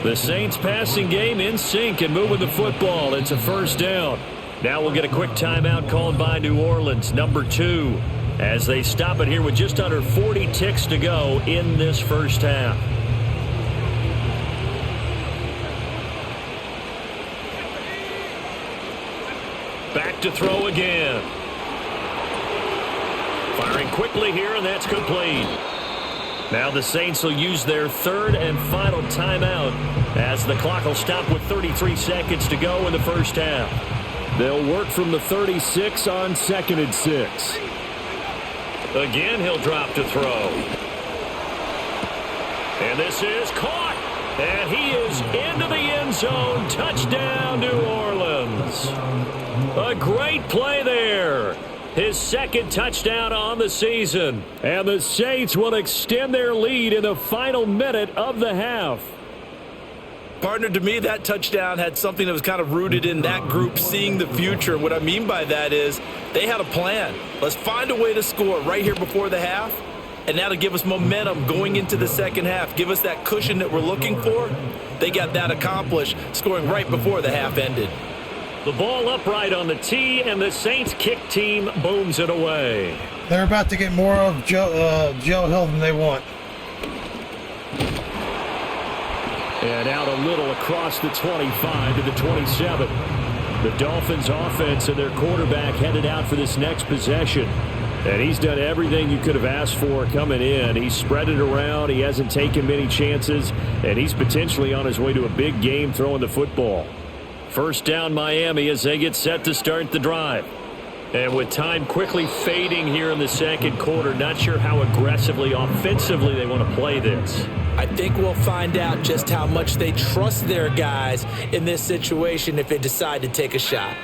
Speaker 2: The Saints passing game in sync and moving the football. It's a 1st down. Now we'll get a quick timeout called by New Orleans, number 2, as they stop it here with just under 40 ticks to go in this first half. Back to throw again. Firing quickly here, and that's complete. Now the Saints will use their 3rd and final timeout as the clock will stop with 33 seconds to go in the first half. They'll work from the 36 on 2nd and 6. Again, he'll drop to throw. And this is caught. And he is into the end zone. Touchdown, New Orleans. A great play there. His 2nd touchdown on the season. And the Saints will extend their lead in the final minute of the half.
Speaker 3: Partner, to me, that touchdown had something that was kind of rooted in that group seeing the future. What I mean by that is they had a plan. Let's find a way to score right here before the half, and that'll give us momentum going into the second half, give us that cushion that we're looking for. They got that accomplished, scoring right before the half ended.
Speaker 2: The ball upright on the tee, and the Saints kick team booms it away.
Speaker 1: They're about to get more of Joe Hill than they want.
Speaker 2: And out a little across the 25 to the 27. The Dolphins offense and their quarterback headed out for this next possession. And he's done everything you could have asked for coming in. He's spread it around. He hasn't taken many chances. And he's potentially on his way to a big game throwing the football. 1st down Miami as they get set to start the drive. And with time quickly fading here in the 2nd quarter, not sure how aggressively, offensively they want to play this.
Speaker 3: I think we'll find out just how much they trust their guys in this situation if they decide to take a shot.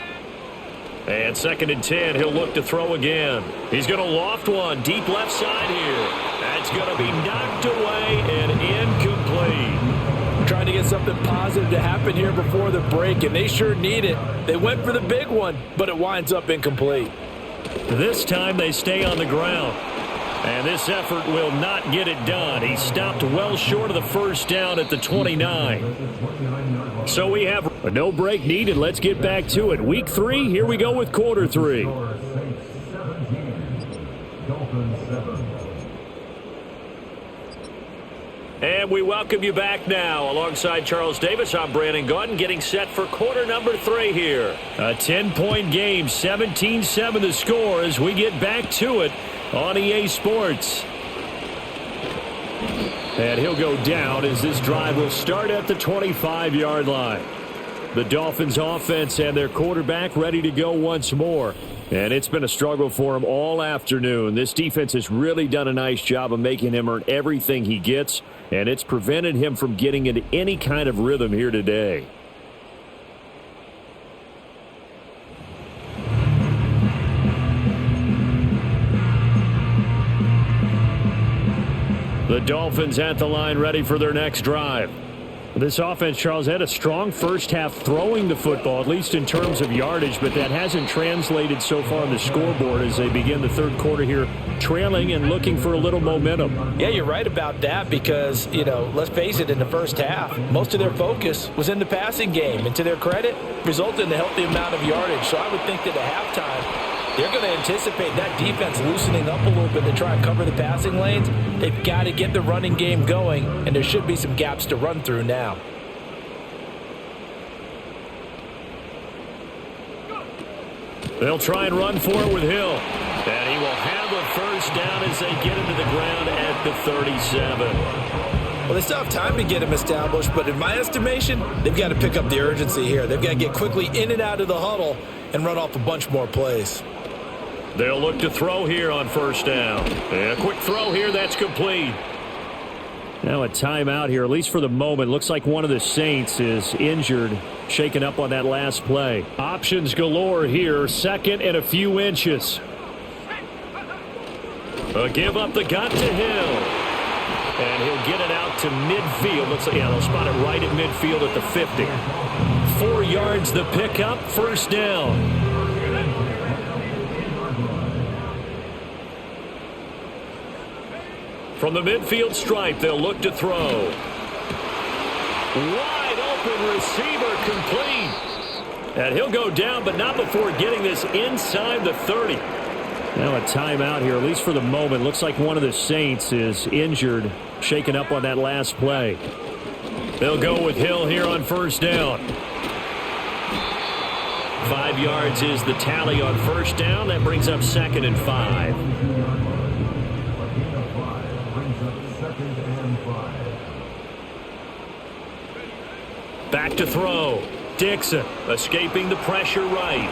Speaker 2: And 2nd and 10, he'll look to throw again. He's going to loft one deep left side here. That's going to be knocked away and incomplete. Trying to get something positive to happen here before the break, and they sure need it. They went for the big one, but it winds up incomplete. This time they stay on the ground. And this effort will not get it done. He stopped well short of the 1st down at the 29. So we have a no break needed. Let's get back to it. Week 3, here we go with quarter 3. And we welcome you back now. Alongside Charles Davis, I'm Brandon Gaudin, getting set for quarter number 3 here. A 10-point game, 17-7 the score as we get back to it on EA Sports. And he'll go down as this drive will start at the 25-yard line. The Dolphins offense and their quarterback ready to go once more. And it's been a struggle for him all afternoon. This defense has really done a nice job of making him earn everything he gets, and it's prevented him from getting into any kind of rhythm here today. The Dolphins at the line ready for their next drive. This offense, Charles, had a strong first half throwing the football, at least in terms of yardage, but that hasn't translated so far on the scoreboard as they begin the 3rd quarter here, trailing and looking for a little momentum.
Speaker 3: Yeah, you're right about that because, let's face it, in the first half, most of their focus was in the passing game, and to their credit, resulted in a healthy amount of yardage. So I would think that at halftime, They're going to anticipate that defense loosening up a little bit to try and cover the passing lanes. They've got to get the running game going, and there should be some gaps to run through now.
Speaker 2: They'll try and run for it with Hill. And he will have a first down as they get into the ground at the 37.
Speaker 3: Well, they still have time to get him established, but in my estimation, they've got to pick up the urgency here. They've got to get quickly in and out of the huddle and run off a bunch more plays.
Speaker 2: They'll look to throw here on first down. And a quick throw here, that's complete. Now a timeout here, at least for the moment. Looks like one of the Saints is injured, shaken up on that last play. Options galore here, second and a few inches. A give up the gut to Hill. And he'll get it out to midfield. Looks like, they'll spot it right at midfield at the 50. 4 yards the pickup, first down. From the midfield stripe, they'll look to throw. Wide open receiver complete. And he'll go down, but not before getting this inside the 30. Now a timeout here, at least for the moment. Looks like one of the Saints is injured, shaken up on that last play. They'll go with Hill here on first down. 5 yards is the tally on first down. That brings up 2nd and 5. Back to throw. Dixon escaping the pressure right.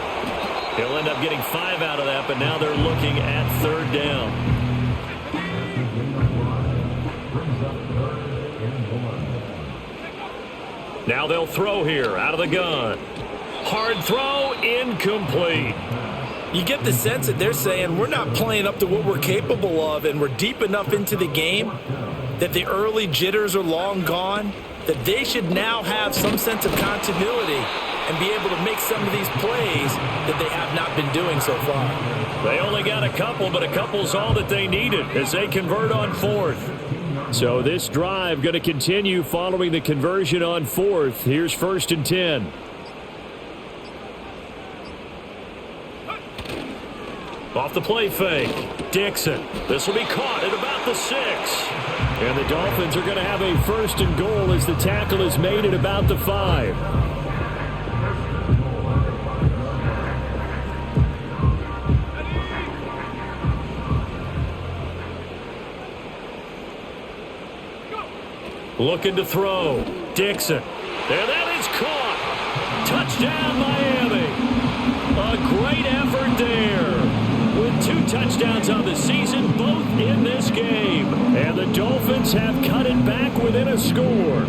Speaker 2: He'll end up getting 5 out of that, but now they're looking at 3rd down. Now they'll throw here out of the gun. Hard throw, incomplete.
Speaker 3: You get the sense that they're saying we're not playing up to what we're capable of, and we're deep enough into the game that the early jitters are long gone, that they should now have some sense of continuity and be able to make some of these plays that they have not been doing so far.
Speaker 2: They only got a couple, but a couple's all that they needed as they convert on 4th. So this drive going to continue following the conversion on 4th. Here's 1st and 10. Off the play fake. Dixon. This will be caught at about the 6. And the Dolphins are going to have a 1st and goal as the tackle is made at about the 5. Looking to throw. Dixon. And that is caught. Touchdown, Miami. A great effort there. With 2 touchdowns on the season, both in this game. And the Dolphins have cut it back within a score.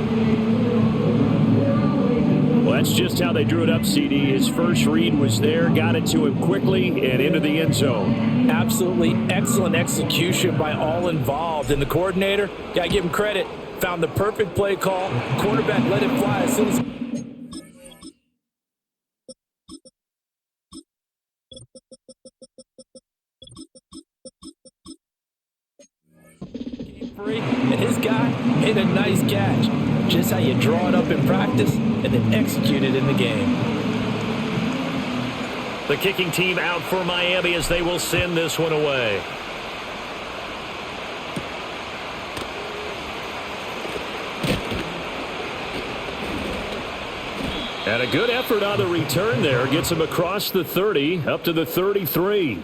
Speaker 2: Well, that's just how they drew it up, CD. His first read was there, got it to him quickly, and into the end zone.
Speaker 3: Absolutely excellent execution by all involved. And the coordinator, got to give him credit, found the perfect play call. Quarterback let it fly as soon as and his guy made a nice catch. Just how you draw it up in practice and then execute it in the game.
Speaker 2: The kicking team out for Miami as they will send this one away. And a good effort on the return there. Gets him across the 30, up to the 33.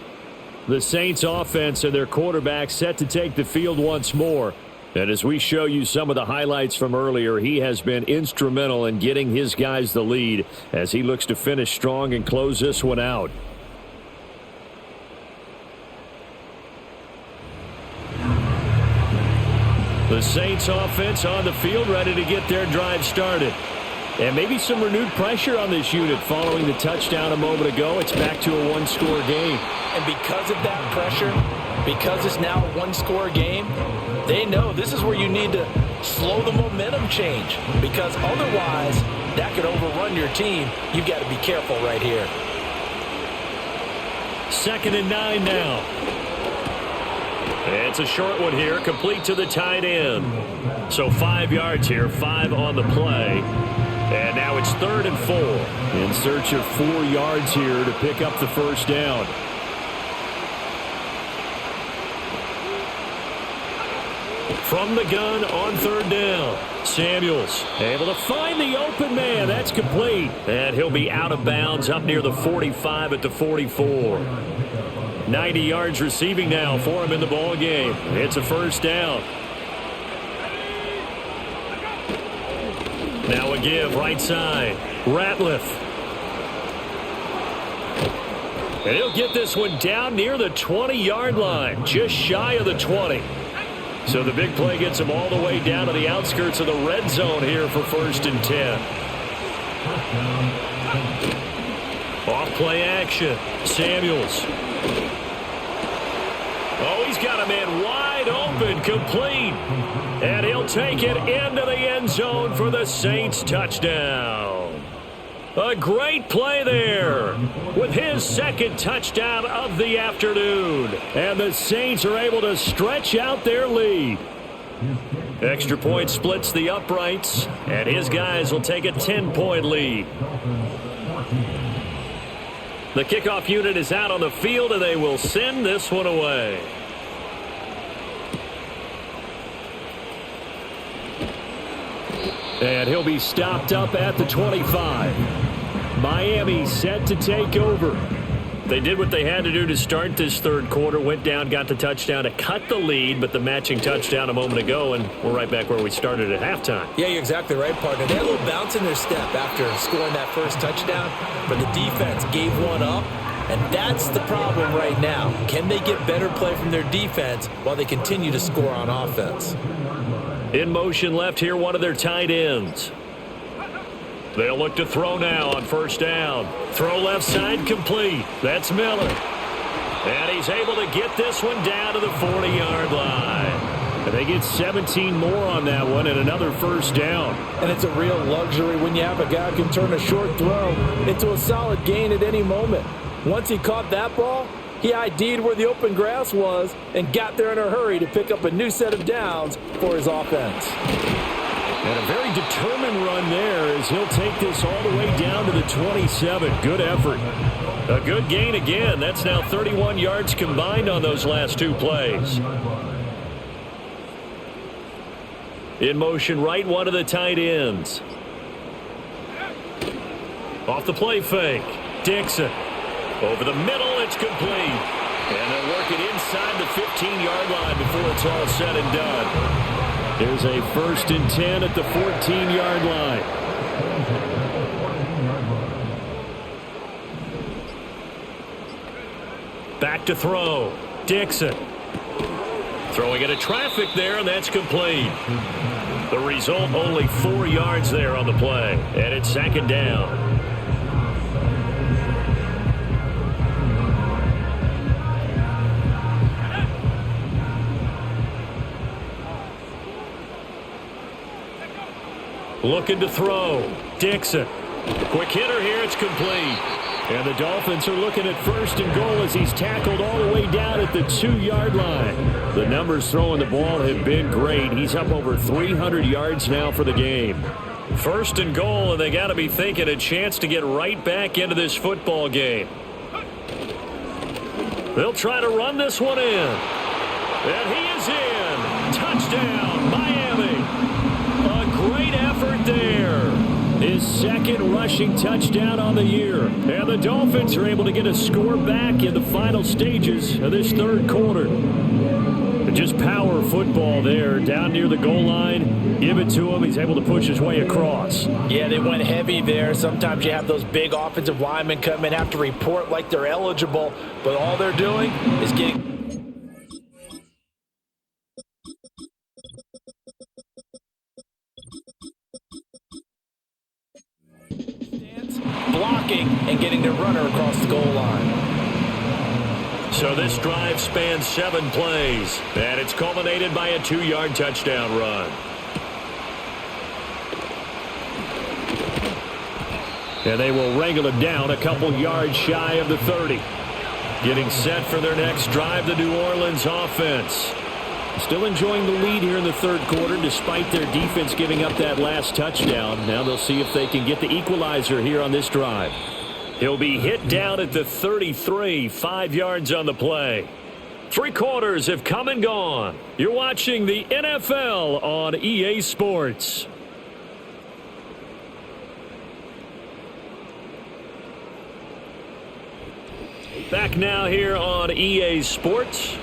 Speaker 2: The Saints offense and their quarterback set to take the field once more. And as we show you some of the highlights from earlier, he has been instrumental in getting his guys the lead as he looks to finish strong and close this one out. The Saints offense on the field ready to get their drive started. And maybe some renewed pressure on this unit following the touchdown a moment ago. It's back to a one-score game.
Speaker 3: And because of that pressure, because it's now a one-score game, they know this is where you need to slow the momentum change. Because otherwise, that could overrun your team. You've got to be careful right here.
Speaker 2: 2nd and 9 now. It's a short one here, complete to the tight end. So 5 yards here, 5 on the play. And now it's 3rd and 4. In search of 4 yards here to pick up the first down. From the gun on third down. Samuels able to find the open man. That's complete. And he'll be out of bounds up near the 45 at the 44. 90 yards receiving now for him in the ball game. It's a first down. Now a give right side. Ratliff. And he'll get this one down near the 20-yard line. Just shy of the 20. So the big play gets him all the way down to the outskirts of the red zone here for 1st and 10. Off play action. Samuels. Oh, he's got a man wide open, complete. And he'll take it into the end zone for the Saints touchdown. A great play there with his second touchdown of the afternoon. And the Saints are able to stretch out their lead. Extra point splits the uprights, and his guys will take a 10-point lead. The kickoff unit is out on the field, and they will send this one away. And he'll be stopped up at the 25. Miami set to take over. They did what they had to do to start this third quarter. Went down, got the touchdown to cut the lead, but the matching touchdown a moment ago, and we're right back where we started at halftime.
Speaker 3: Yeah, you're exactly right, partner. They had a little bounce in their step after scoring that first touchdown, but the defense gave one up, and that's the problem right now. Can they get better play from their defense while they continue to score on offense?
Speaker 2: In motion left here, one of their tight ends. They'll look to throw now on first down. Throw left side complete. That's Miller. And he's able to get this one down to the 40-yard line. And they get 17 more on that one and another first down.
Speaker 3: And it's a real luxury when you have a guy who can turn a short throw into a solid gain at any moment. Once he caught that ball, he ID'd where the open grass was and got there in a hurry to pick up a new set of downs for his offense.
Speaker 2: And a very determined run there as he'll take this all the way down to the 27. Good effort. A good gain again. That's now 31 yards combined on those last two plays. In motion right, one of the tight ends. Off the play fake. Dixon. Over the middle, it's complete. And they'll work it inside the 15-yard line before it's all said and done. There's a 1st and 10 at the 14-yard line. Back to throw. Dixon. Throwing into traffic there, and that's complete. The result, only 4 yards there on the play. And it's 2nd down. Looking to throw. Dixon. Quick hitter here. It's complete. And the Dolphins are looking at 1st and goal as he's tackled all the way down at the 2-yard line. The numbers throwing the ball have been great. He's up over 300 yards now for the game. 1st and goal, and they got to be thinking a chance to get right back into this football game. They'll try to run this one in. And he is in. Touchdown, Miami. Great effort there. His 2nd rushing touchdown on the year. And the Dolphins are able to get a score back in the final stages of this third quarter. Just power football there down near the goal line. Give it to him. He's able to push his way across.
Speaker 3: Yeah, they went heavy there. Sometimes you have those big offensive linemen come in, have to report like they're eligible, but all they're doing is getting blocking and getting their runner across the goal line.
Speaker 2: So this drive spans 7 plays, and it's culminated by a 2-yard touchdown run. And they will wrangle it down a couple yards shy of the 30. Getting set for their next drive, the New Orleans offense. Still enjoying the lead here in the third quarter despite their defense giving up that last touchdown. Now they'll see if they can get the equalizer here on this drive. He'll be hit down at the 33, 5 yards on the play. Three quarters have come and gone. You're watching the NFL on EA Sports. Back now here on EA Sports.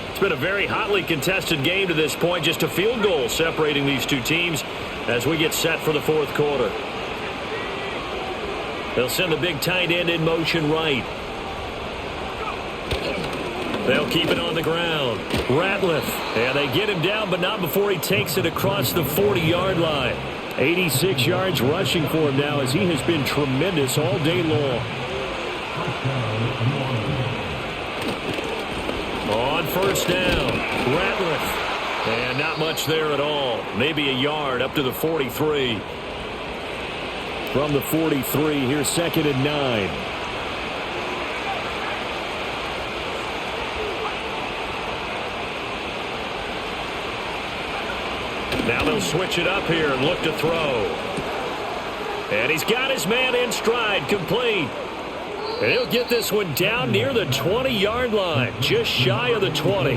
Speaker 2: It's been a very hotly contested game to this point. Just a field goal separating these two teams as we get set for the fourth quarter. They'll send the big tight end in motion right. They'll keep it on the ground. Ratliff. And they get him down, but not before he takes it across the 40-yard line. 86 yards rushing for him now as he has been tremendous all day long. On first down, Ratliff. And not much there at all. Maybe a yard up to the 43. From the 43, here's 2nd and 9. Now they'll switch it up here and look to throw. And he's got his man in stride, complete. And he'll get this one down near the 20-yard line, just shy of the 20.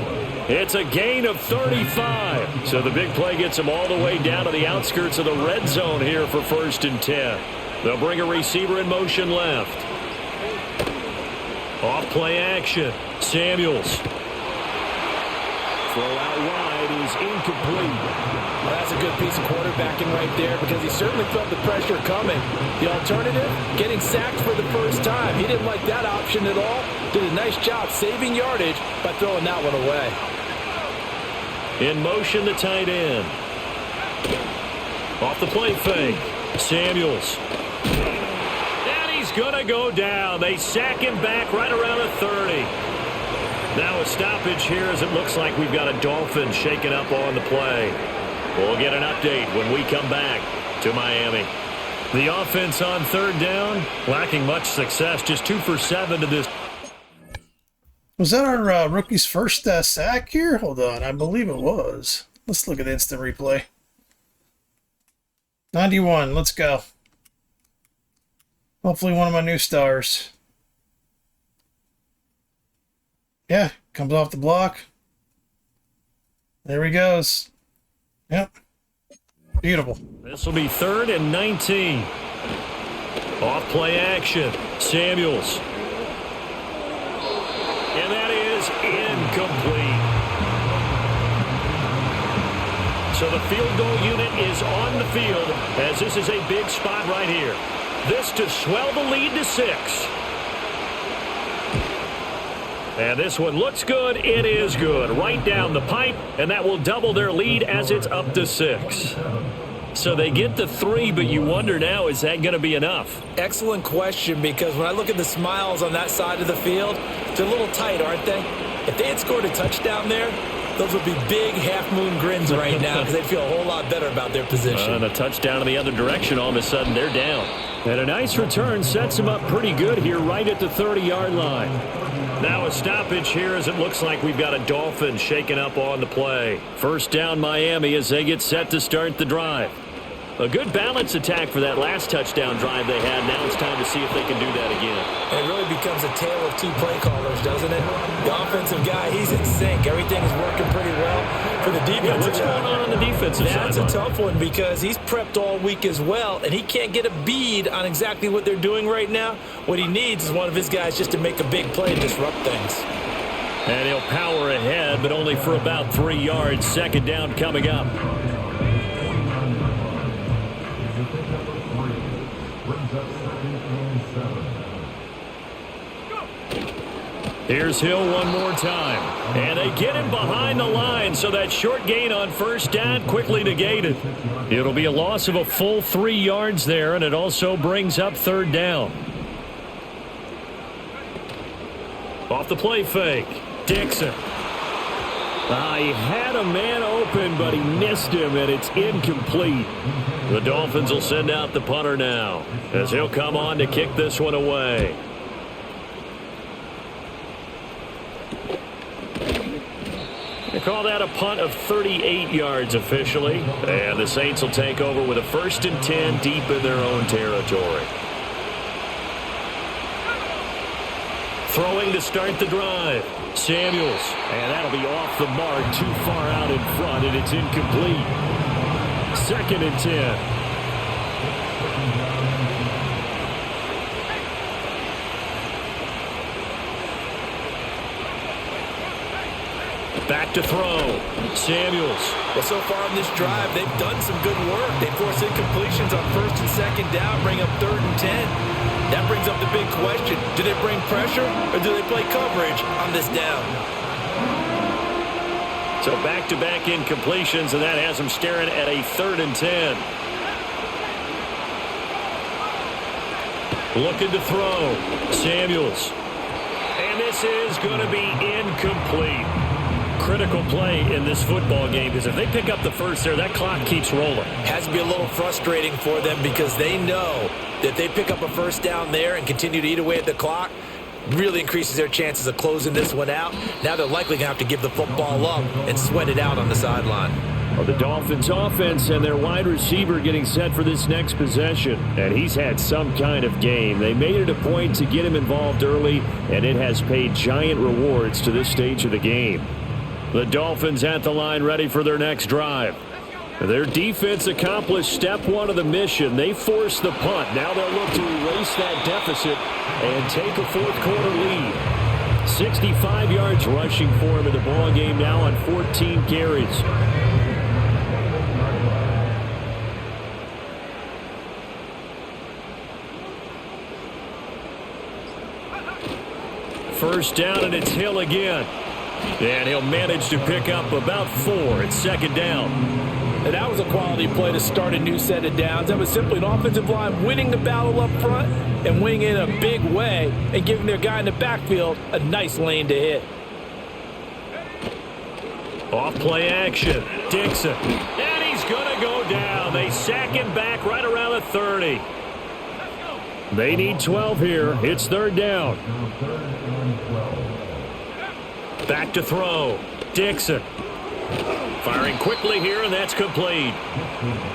Speaker 2: It's a gain of 35. So the big play gets him all the way down to the outskirts of the red zone here for 1st and 10. They'll bring a receiver in motion left. Off play action. Samuels. Throw out wide is incomplete.
Speaker 3: Well, that's a good piece of quarterbacking right there because he certainly felt the pressure coming. The alternative, getting sacked for the first time. He didn't like that option at all. Did a nice job saving yardage by throwing that one away.
Speaker 2: In motion, the tight end. Off the play fake. Samuels. And he's going to go down. They sack him back right around the 30. Now a stoppage here as it looks like we've got a Dolphins shaking up on the play. We'll get an update when we come back to Miami. The offense on 3rd down, lacking much success, just 2 for 7 to this.
Speaker 1: Was that our rookie's first sack here? Hold on, I believe it was. Let's look at instant replay. 91, let's go. Hopefully one of my new stars. Yeah, comes off the block. There he goes. Yep. Beautiful.
Speaker 2: This will be 3rd and 19. Off play action. Samuels. And that is incomplete. So the field goal unit is on the field as this is a big spot right here. This to swell the lead to 6. And this one looks good. It is good. Right down the pipe, and that will double their lead as it's up to 6. So they get the 3, but you wonder now, is that going to be enough?
Speaker 3: Excellent question, because when I look at the smiles on that side of the field, they're a little tight, aren't they? If they had scored a touchdown there, those would be big half-moon grins right now because they'd feel a whole lot better about their position.
Speaker 2: And a touchdown in the other direction, all of a sudden they're down. And a nice return sets them up pretty good here right at the 30-yard line. Now a stoppage here as it looks like we've got a Dolphins shaking up on the play. First down Miami as they get set to start the drive. A good balance attack for that last touchdown drive they had. Now it's time to see if they can do that again.
Speaker 3: And it really becomes a tale of two play callers, doesn't it? The offensive guy, he's in sync. Everything is working pretty well for the defensive
Speaker 2: guy. What's going on the defensive side?
Speaker 3: That's a tough one because he's prepped all week as well, and he can't get a bead on exactly what they're doing right now. What he needs is one of his guys just to make a big play and disrupt things.
Speaker 2: And he'll power ahead, but only for about 3 yards. Second down coming up. Here's Hill one more time. And they get him behind the line, so that short gain on first down quickly negated. It'll be a loss of a full 3 yards there, and it also brings up third down. Off the play fake. Dixon. He had a man open, but he missed him, and it's incomplete. The Dolphins will send out the punter now, as he'll come on to kick this one away. They call that a punt of 38 yards officially. And the Saints will take over with a 1st and 10 deep in their own territory. Throwing to start the drive. Samuels, and that'll be off the mark, too far out in front, and it's incomplete. 2nd and 10. Back to throw. Samuels.
Speaker 3: Well, so far in this drive, they've done some good work. They force incompletions on 1st and 2nd down, bring up 3rd and 10. That brings up the big question. Do they bring pressure or do they play coverage on this down?
Speaker 2: So back-to-back incompletions, and that has them staring at a 3rd and 10. Looking to throw. Samuels. And this is going to be incomplete. Critical play in this football game, because if they pick up the first there, that clock keeps rolling.
Speaker 3: Has to be a little frustrating for them because they know that they pick up a first down there and continue to eat away at the clock, really increases their chances of closing this one out. Now they're likely going to have to give the football up and sweat it out on the sideline.
Speaker 2: Well, the Dolphins offense and their wide receiver getting set for this next possession. And he's had some kind of game. They made it a point to get him involved early, and it has paid giant rewards to this stage of the game. The Dolphins at the line ready for their next drive. Their defense accomplished step one of the mission. They forced the punt. Now they'll look to erase that deficit and take a fourth-quarter lead. 65 yards rushing for him in the ball game now on 14 carries. First down, and it's Hill again. And he'll manage to pick up about 4. It's 2nd down.
Speaker 3: And that was a quality play to start a new set of downs. That was simply an offensive line winning the battle up front and winning in a big way and giving their guy in the backfield a nice lane to hit.
Speaker 2: Off play action. Dixon. And he's going to go down. They sack him back right around the 30. They need 12 here. It's 3rd down. Back to throw. Dixon. Firing quickly here, and that's complete.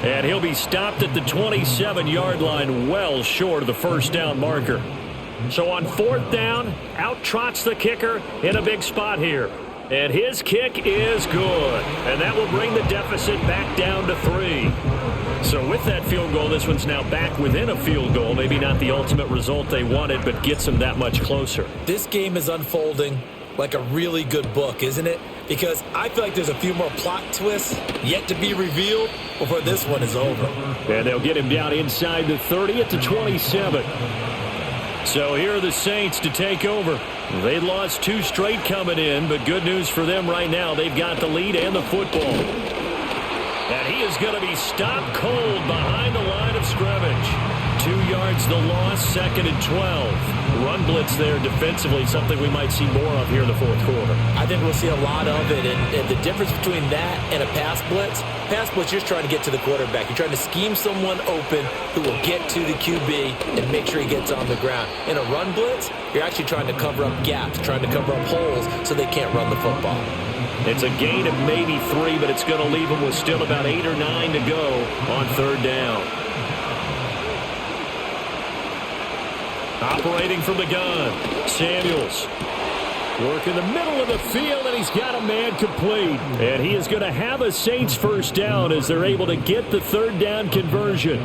Speaker 2: And he'll be stopped at the 27-yard line, well short of the first down marker. So on 4th down, out trots the kicker in a big spot here. And his kick is good. And that will bring the deficit back down to 3. So with that field goal, this one's now back within a field goal. Maybe not the ultimate result they wanted, but gets them that much closer.
Speaker 3: This game is unfolding like a really good book, isn't it? Because I feel like there's a few more plot twists yet to be revealed before this one is over.
Speaker 2: And they'll get him down inside the 30 at the 27. So here are the Saints to take over. They lost 2 straight coming in, but good news for them right now. They've got the lead and the football. And he is going to be stopped cold behind the line of scrimmage. 2 yards the loss, 2nd and 12. Run blitz there defensively, something we might see more of here in the 4th quarter.
Speaker 3: I think we'll see a lot of it, and the difference between that and a pass blitz, you're just trying to get to the quarterback. You're trying to scheme someone open who will get to the QB and make sure he gets on the ground. In a run blitz, you're actually trying to cover up gaps, trying to cover up holes so they can't run the football.
Speaker 2: It's a gain of maybe 3, but it's going to leave them with still about 8 or 9 to go on 3rd down. Operating from the gun, Samuels. Work in the middle of the field, and he's got a man complete. And he is going to have a Saints first down as they're able to get the 3rd down conversion.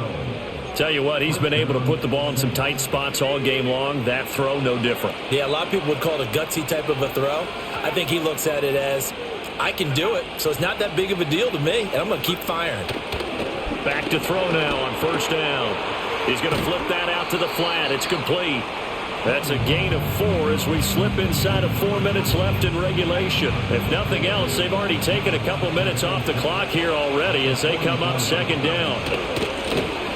Speaker 2: Tell you what, he's been able to put the ball in some tight spots all game long. That throw, no different.
Speaker 3: Yeah, a lot of people would call it a gutsy type of a throw. I think he looks at it as, I can do it, so it's not that big of a deal to me, and I'm going to keep firing.
Speaker 2: Back to throw now on 1st down. He's going to flip that out to the flat. It's complete. That's a gain of 4 as we slip inside of 4 minutes left in regulation. If nothing else, they've already taken a couple minutes off the clock here already as they come up 2nd down.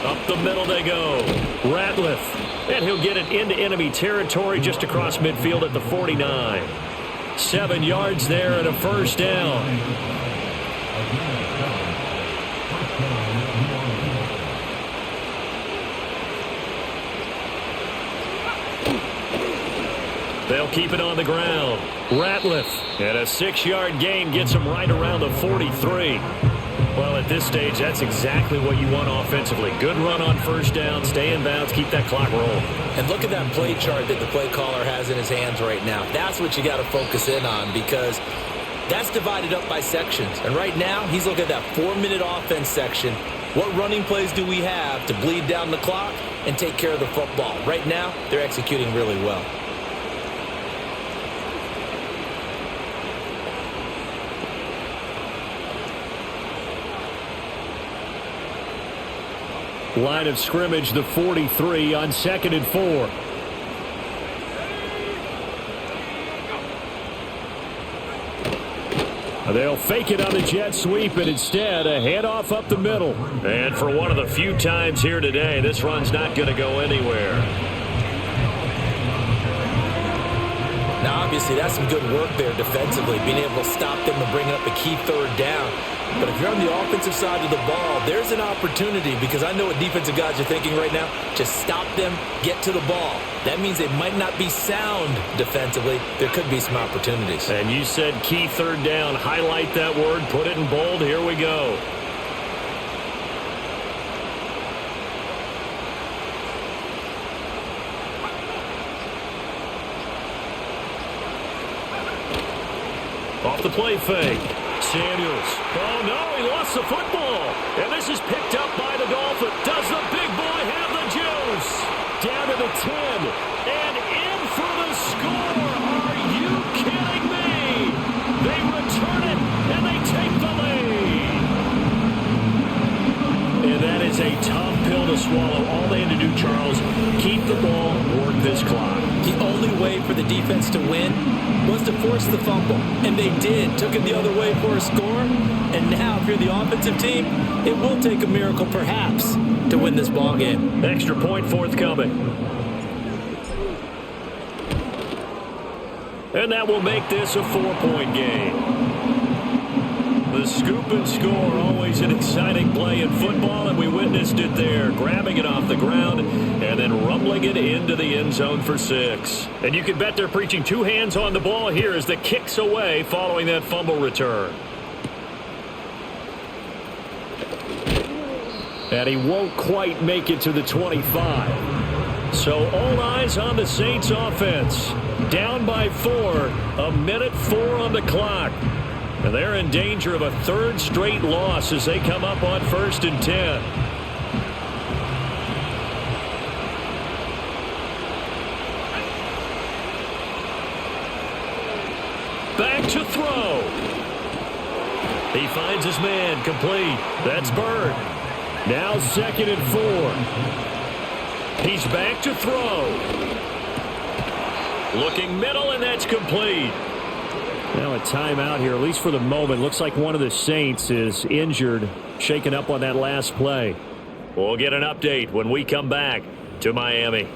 Speaker 2: Up the middle they go. Ratliff. And he'll get it into enemy territory just across midfield at the 49. 7 yards there and a first down. They'll keep it on the ground. Ratliff. And a 6-yard gain gets him right around the 43. Well, at this stage, that's exactly what you want offensively. Good run on first down, stay in bounds, keep that clock rolling.
Speaker 3: And look at that play chart that the play caller has in his hands right now. That's what you got to focus in on, because that's divided up by sections. And right now, he's looking at that 4-minute offense section. What running plays do we have to bleed down the clock and take care of the football? Right now, they're executing really well.
Speaker 2: Line of scrimmage, the 43 on 2nd and 4. They'll fake it on the jet sweep, and instead a handoff up the middle. And for one of the few times here today, this run's not going to go anywhere.
Speaker 3: Now, obviously, that's some good work there defensively, being able to stop them and bring up a key third down. But if you're on the offensive side of the ball, there's an opportunity, because I know what defensive guys are thinking right now. Just stop them, get to the ball. That means they might not be sound defensively. There could be some opportunities.
Speaker 2: And you said key third down. Highlight that word, put it in bold. Here we go. Off the play fake. Samuels. Oh, no, he lost the football. And this is picked up by the Dolphins. Does the big boy have the juice? Down to the 10. And in for the score. Are you kidding me? They return it, and they take the lead. And that is a tough pill to swallow. All they had to do, Charles, keep the ball, work this clock.
Speaker 3: The only way for the defense to win was to force the fumble. And they did. Took it the other way for a score. And now, if you're the offensive team, it will take a miracle, perhaps, to win this ball game.
Speaker 2: Extra point forthcoming. And that will make this a 4-point game. The scoop and score, always an exciting play in football, and we witnessed it there, grabbing it off the ground and then rumbling it into the end zone for 6. And you can bet they're preaching 2 hands on the ball here as the kick's away following that fumble return. And he won't quite make it to the 25. So all eyes on the Saints offense. Down by 4, a minute 4 on the clock. And they're in danger of a 3rd straight loss as they come up on 1st and 10. Back to throw. He finds his man, complete. That's Bird. Now 2nd and 4. He's back to throw. Looking middle, and that's complete. Now a timeout here, at least for the moment. Looks like one of the Saints is injured, shaken up on that last play. We'll get an update when we come back to Miami.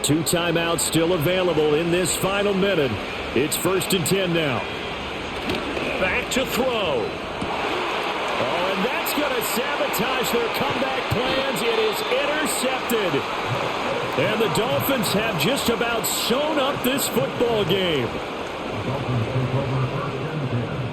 Speaker 2: Two timeouts still available in this final minute. It's 1st and 10 now. Back to throw. Oh, and that's going to sabotage their comeback plans. It is intercepted. And the Dolphins have just about sewn up this football game.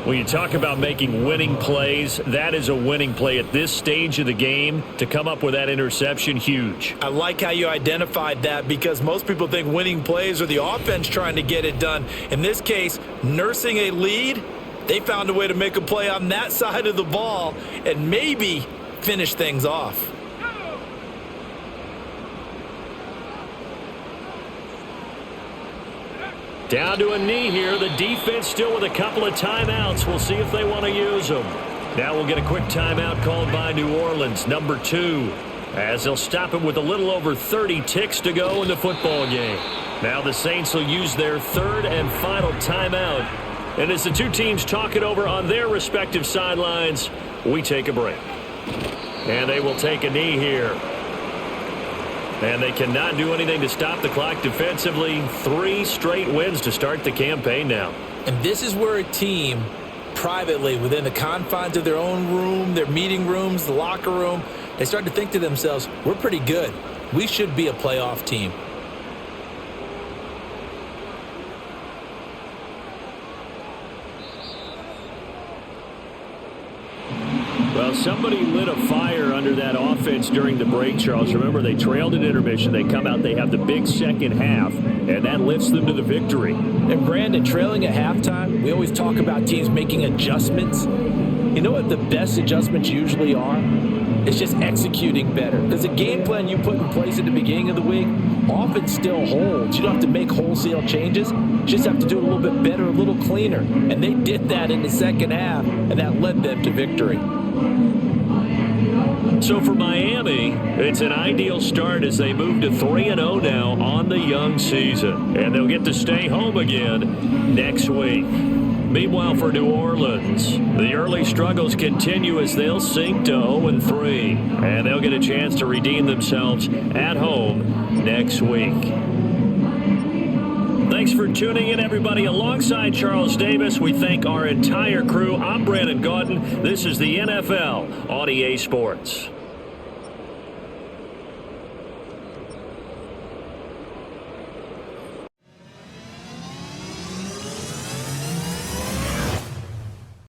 Speaker 2: When you talk about making winning plays, that is a winning play at this stage of the game. To come up with that interception, huge.
Speaker 3: I like how you identified that, because most people think winning plays are the offense trying to get it done. In this case, nursing a lead, they found a way to make a play on that side of the ball and maybe finish things off.
Speaker 2: Down to a knee here. The defense still with a couple of timeouts. We'll see if they want to use them. Now we'll get a quick timeout called by New Orleans, number 2, as they'll stop it with a little over 30 ticks to go in the football game. Now the Saints will use their 3rd and final timeout. And as the two teams talk it over on their respective sidelines, we take a break. And they will take a knee here. And they cannot do anything to stop the clock defensively. 3 straight wins to start the campaign now.
Speaker 3: And this is where a team privately within the confines of their own room, their meeting rooms, the locker room, they start to think to themselves, we're pretty good. We should be a playoff team.
Speaker 2: Well, somebody lit a fire under that offense during the break, Charles. Remember, they trailed at intermission. They come out, they have the big second half, and that lifts them to the victory.
Speaker 3: And, Brandon, trailing at halftime, we always talk about teams making adjustments. You know what the best adjustments usually are? It's just executing better. Because the game plan you put in place at the beginning of the week often still holds. You don't have to make wholesale changes. You just have to do it a little bit better, a little cleaner. And they did that in the second half, and that led them to victory.
Speaker 2: So for Miami, it's an ideal start as they move to 3-0 now on the young season. And they'll get to stay home again next week. Meanwhile, for New Orleans, the early struggles continue as they'll sink to 0-3. And they'll get a chance to redeem themselves at home next week. Thanks for tuning in, everybody. Alongside Charles Davis, we thank our entire crew. I'm Brandon Gaudin. This is the NFL on EA Sports.